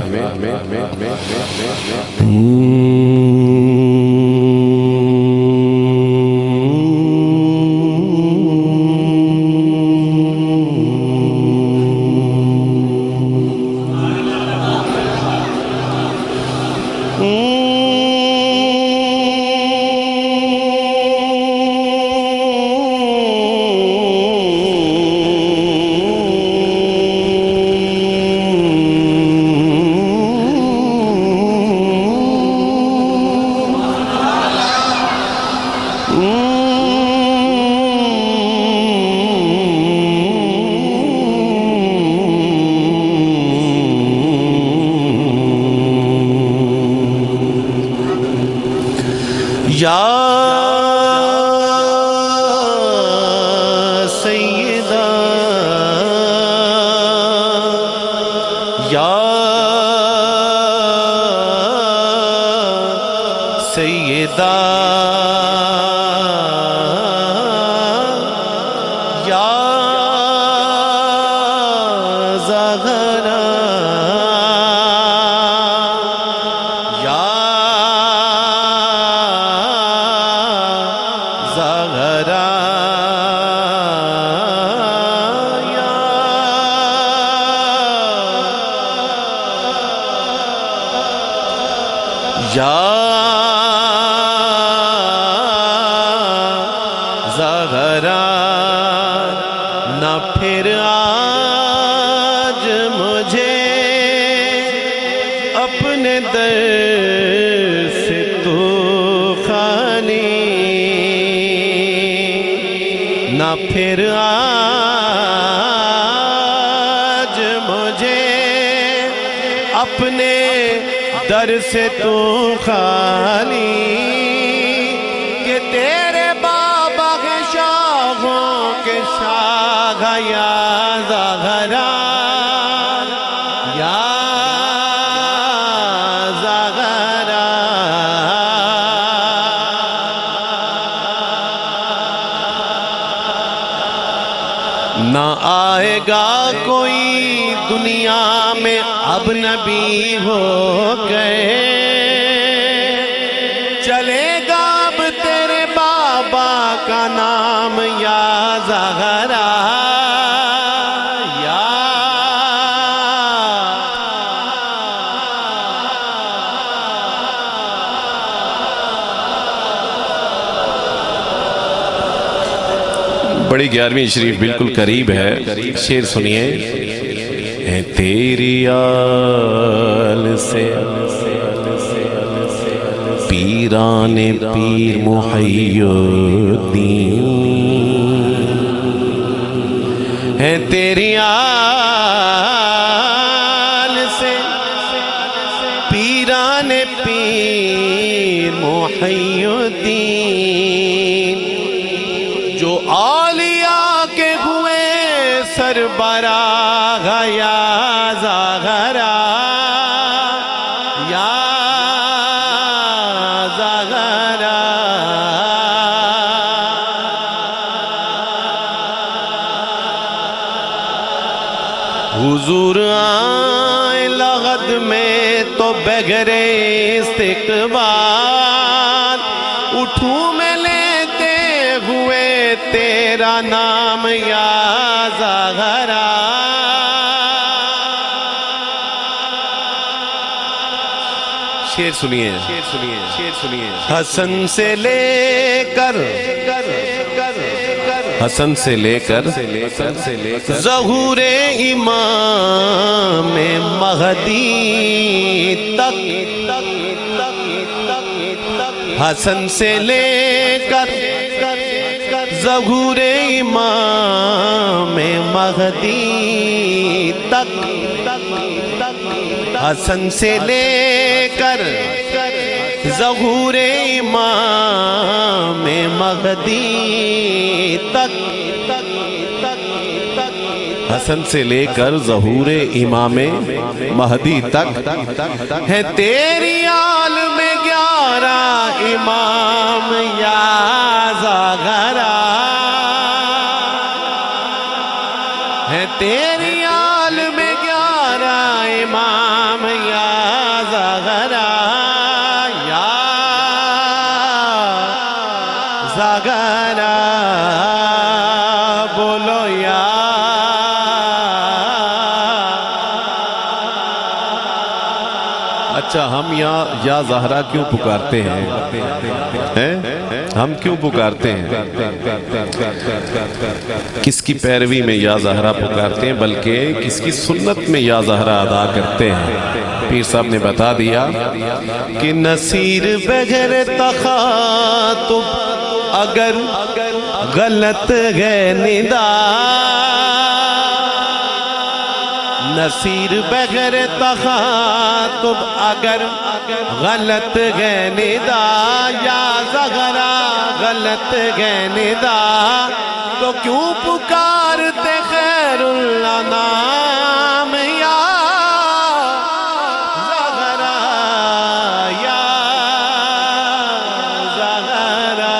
یا سیدہ یا سیدہ یا زہرا یا زہرا نہ پھر آج مجھے اپنے در سے تو خالی، نہ پھر آج مجھے اپنے در سے تو خالی، کہ تیرے بابا کے شاخوں کے شاخ یا زہرا یا زہرا نہ آئے گا کوئی دنیا میں اب نبی ہو گئے، چلے گا اب تیرے بابا کا نام یا زہرا یا بڑی 11ویں شریف بالکل قریب ہے، شعر سنیے۔ تیری آل سے پیران پیر محی الدین، ہے تیری آل سے پیران پیر محی الدین، جو اولیاء کے ہوئے سربراہ یا زہرا یا زہرا حضور آئے لغد میں تو بغیر استقبال، اٹھوں میں لیتے ہوئے تیرا نام یا زہرا، شعر سنیے حسن سے لے کر حسن سے لے کر ظہور امام مہدی تک، حسن سے لے کر ظہور امام مہدی تک، حسن سے لے کر ظہور امام مہدی تک، حسن سے لے کر ظہور امام مہدی تک ہے تیری عالم 11 امام یا زاغرا، ہے تیری عالم 11 امام یا زاغرا، یا زاغرا بولو یا اچھا ہم یہاں یا زہرا کیوں پکارتے ہیں؟ ہم کیوں پکارتے ہیں؟ کس کی پیروی میں یا زہرا پکارتے ہیں بلکہ کس کی سنت میں یا زہرا ادا کرتے ہیں؟ پیر صاحب نے بتا دیا کہ نصیر بغیر تخاطب اگر غلط ہے ندا، نصیر بغیر تخاطب اگر غلط ہے ندا، یا زہرا غلط ہے ندا، تو کیوں پکارتے خیر الانام یا زہرا، یا زہرا،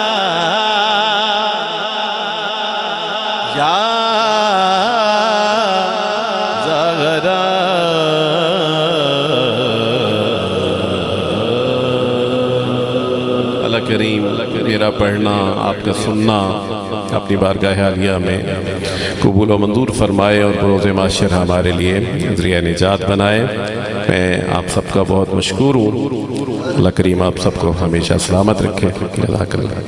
یا کریم میرا پڑھنا آپ کا سننا اپنی بارگاہ عالیہ میں قبول و منظور فرمائے اور بروز معاشر ہمارے لیے ذریعہ نجات بنائے۔ میں آپ سب کا بہت مشکور ہوں، اللہ کریم آپ سب کو ہمیشہ سلامت رکھے۔ جزاک اللہ۔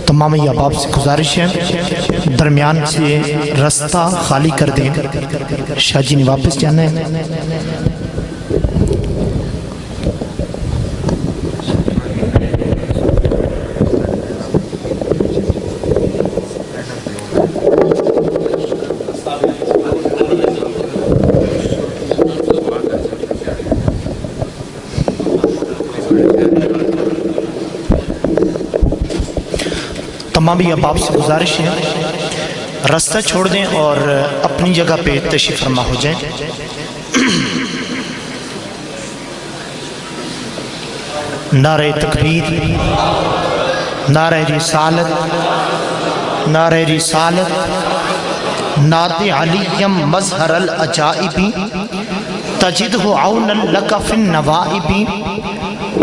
تمام احباب سے گزارش ہے درمیان سے راستہ خالی کر دیں، شاہ جی نے واپس جانا ہے۔ تمام احباب سے گزارش ہے راستہ چھوڑ دیں اور اپنی جگہ پہ تشریف فرما ہو جائیں۔ نعرہ تکبیر، نعرہ رسالت، نعرہ رسالت، نعت علیم مظہر العجائب، تجدہ عونا لک فی النوائب،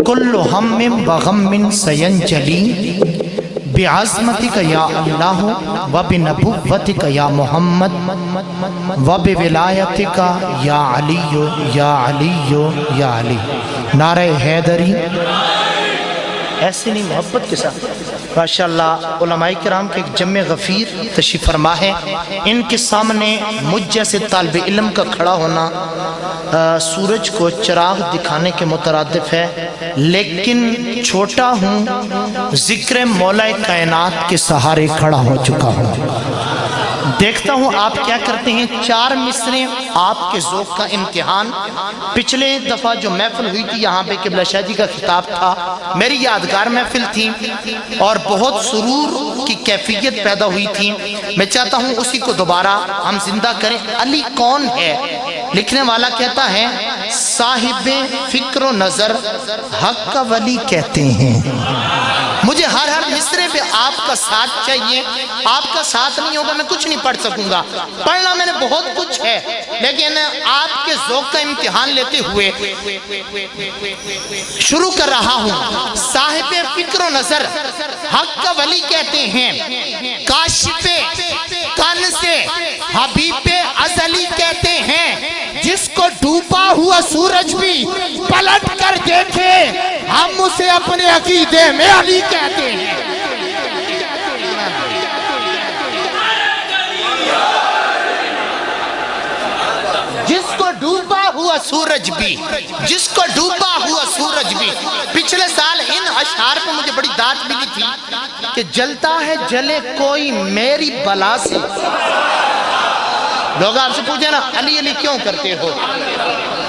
کل ہم وغم سینجلی، بعظمتک یا اللہ وبنبوتک یا محمد وبولایتک یا علی یا علی یا علی۔ نعرہ حیدری ایسے نہیں محبت کے ساتھ ماشاءاللہ علماء کرام کے ایک جمع غفیر تشریف فرما ہے، ان کے سامنے مجھ جیسے طالب علم کا کھڑا ہونا سورج کو چراغ دکھانے کے مترادف ہے، لیکن چھوٹا ہوں، ذکر مولا کائنات کے سہارے کھڑا ہو چکا ہوں۔ دیکھتا ہوں آپ کیا کرتے ہیں۔ 4 مصریں آپ کے ذوق کا امتحان۔ پچھلے دفعہ جو محفل ہوئی تھی یہاں پہ قبلہ شاہ جی کا خطاب تھا، میری یادگار محفل تھی اور بہت سرور کی کیفیت پیدا ہوئی تھی۔ میں چاہتا ہوں اسی کو دوبارہ ہم زندہ کریں۔ علی کون ہے؟ لکھنے والا کہتا ہے صاحب فکر و نظر حق کا ولی کہتے ہیں۔ مجھے ہر مصرے پہ آپ کا ساتھ چاہیے. آپ کا ساتھ نہیں ہوگا میں کچھ نہیں پڑھ سکوں گا. پڑھنا میں نے بہت کچھ ہے لیکن آپ کے ذوق کا امتحان لیتے ہوئے شروع کر رہا ہوں. صاحب فکر و نظر حق کا ولی کہتے ہیں, کاشف کن سے حبیب ازلی کہتے ہیں, جس کو ڈوبا ہوا سورج بھی پلٹ کر دیکھے ہم اسے اپنے عقیدے میں علی کہتے ہیں. جس کو ڈوبا ہوا سورج بھی, جس کو ڈوبا ہوا سورج بھی. پچھلے سال ان اشعار پہ مجھے بڑی داد ملی تھی کہ جلتا ہے جلے کوئی میری بلا سے. لوگ آپ سے پوچھیں نا علی علی کیوں کرتے ہو؟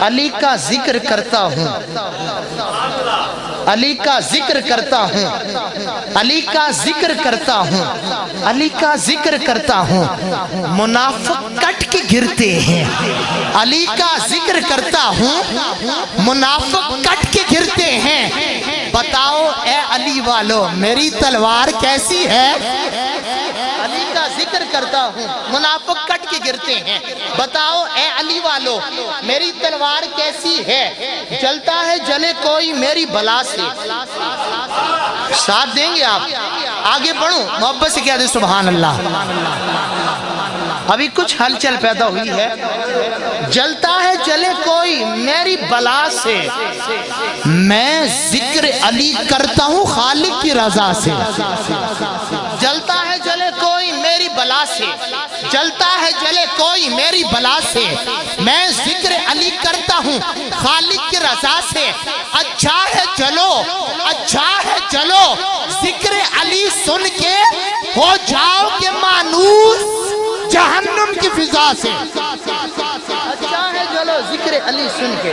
علی کا ذکر کرتا ہوں, علی کا ذکر کرتا ہوں, علی کا ذکر کرتا ہوں, علی کا ذکر کرتا ہوں. منافق کٹ کے گرتے ہیں. علی کا ذکر کرتا ہوں, منافق کٹ کے گرتے ہیں. بتاؤ اے علی والو میری تلوار کیسی ہے؟ علی کا ذکر کرتا ہوں, منافق کٹ کے گرتے ہیں. بتاؤ اے علی والو میری تلوار کیسی ہے؟ جلتا ہے جلے کوئی میری بلا سے. ساتھ دیں گے آپ؟ آگے بڑھوں, محبت سے کہہ دیں سبحان اللہ. ابھی کچھ ہلچل پیدا ہوئی ہے. جلتا ہے جلے کوئی میری بلا سے, میں ذکر علی کرتا ہوں خالق کی رضا سے. جلتا ہے جلے کوئی میری بلا سے, جلتا ہے جلے کوئی میری بلا سے, میں ذکر علی کرتا ہوں خالق کی رضا سے. اچھا ہے چلو, اچھا ہے چلو ذکر علی سن کے ہو جاؤ کہ مانوس جہنم کی فضا سے. اچھا ہے چلو ذکر علی سن کے,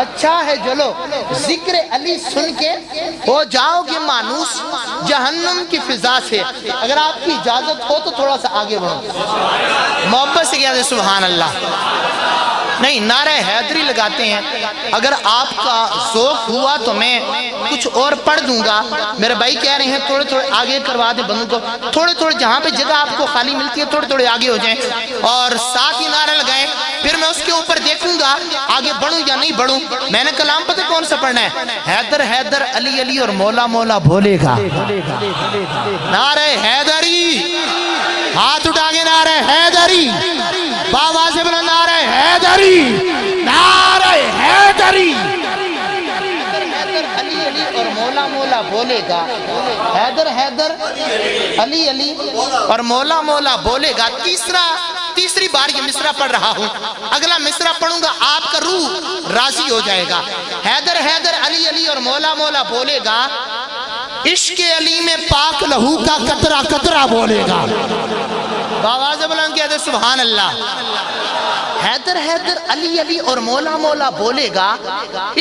اچھا ہے چلو ذکر علی سن کے ہو جاؤ گے مانوس جہنم کی فضا سے. اگر آپ کی اجازت ہو تو تھوڑا سا آگے بڑھو, محبت سے کہتے ہیں سبحان اللہ. نہیں, نعرہ حیدری لگاتے ہیں. اگر آپ کا ذوق ہوا تو میں کچھ اور پڑھ دوں گا. میرے بھائی کہہ رہے ہیں تھوڑے تھوڑے آگے کروا دیں بندوں کو, تھوڑے تھوڑے جہاں پہ جگہ آپ کو خالی ملتی ہے تھوڑے تھوڑے آگے ہو جائیں اور ساتھ ہی نعرہ لگائیں. پھر میں اس کے اوپر دیکھوں گا آگے بڑھوں یا نہیں بڑھوں. میں نے کلام پتہ کون سا پڑھنا ہے؟ حیدر حیدر علی علی اور مولا مولا بولے گا. نعرہ حیدری, ہاتھ اٹھا کے نعرہ حیدری, باواز سے بلند نعرہ حیدری, نعرہ حیدری. علی علی اور مولا مولا بولے گا. حیدر حیدر علی علی اور مولا مولا بولے گا. تیسری بار یہ مصرع پڑھ رہا ہوں. اگلا مصرع پڑھوں گا آپ کا روح راضی ہو جائے گا. حیدر حیدر علی علی اور مولا مولا بولے گا. عشق علی میں پاک لہو کا قطرہ قطرہ بولے گا. باواز بلند کہتے سبحان اللہ. حیدر حیدر علی علی اور مولا مولا بولے گا.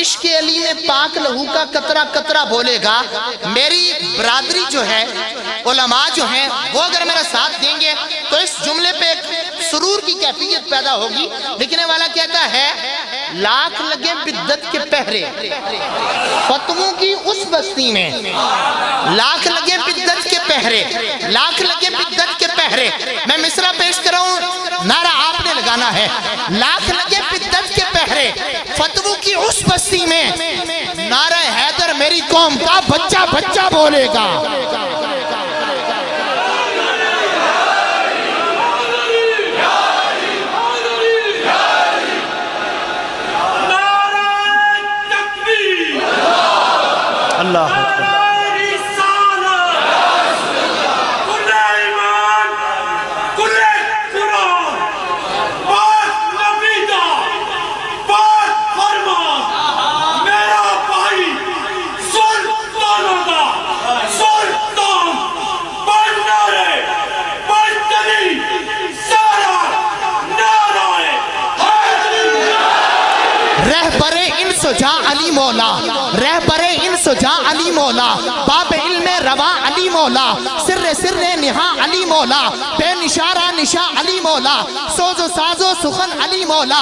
عشق علی میں پاک لہو کا قطرہ قطرہ بولے گا. میری برادری جو ہے, علماء جو ہیں, وہ اگر میرا ساتھ دیں گے تو اس جملے پہ ایک سرور کی کیفیت پیدا ہوگی. لکھنے والا کہتا ہے لاکھ لگے بدت کے پہرے فتووں کی اس بستی میں. لاکھ لگے بدت کے پہرے, لاکھ لگے بدت کے پہرے. میں مصرع پیش کر رہا ہوں, نعرہ آپ نے لگانا ہے. لاکھ لگے بدت کے پہرے فتووں کی اس بستی میں, نعرہ حیدر میری قوم کا بچہ بچہ بولے گا. اللہ جہاں علی مولا, رہبر انس جہاں علی مولا, باب علم روا علی مولا, سر سر نہا علی مولا, بے نشارہ نشا علی مولا, سوز و ساز و سخن علی مولا.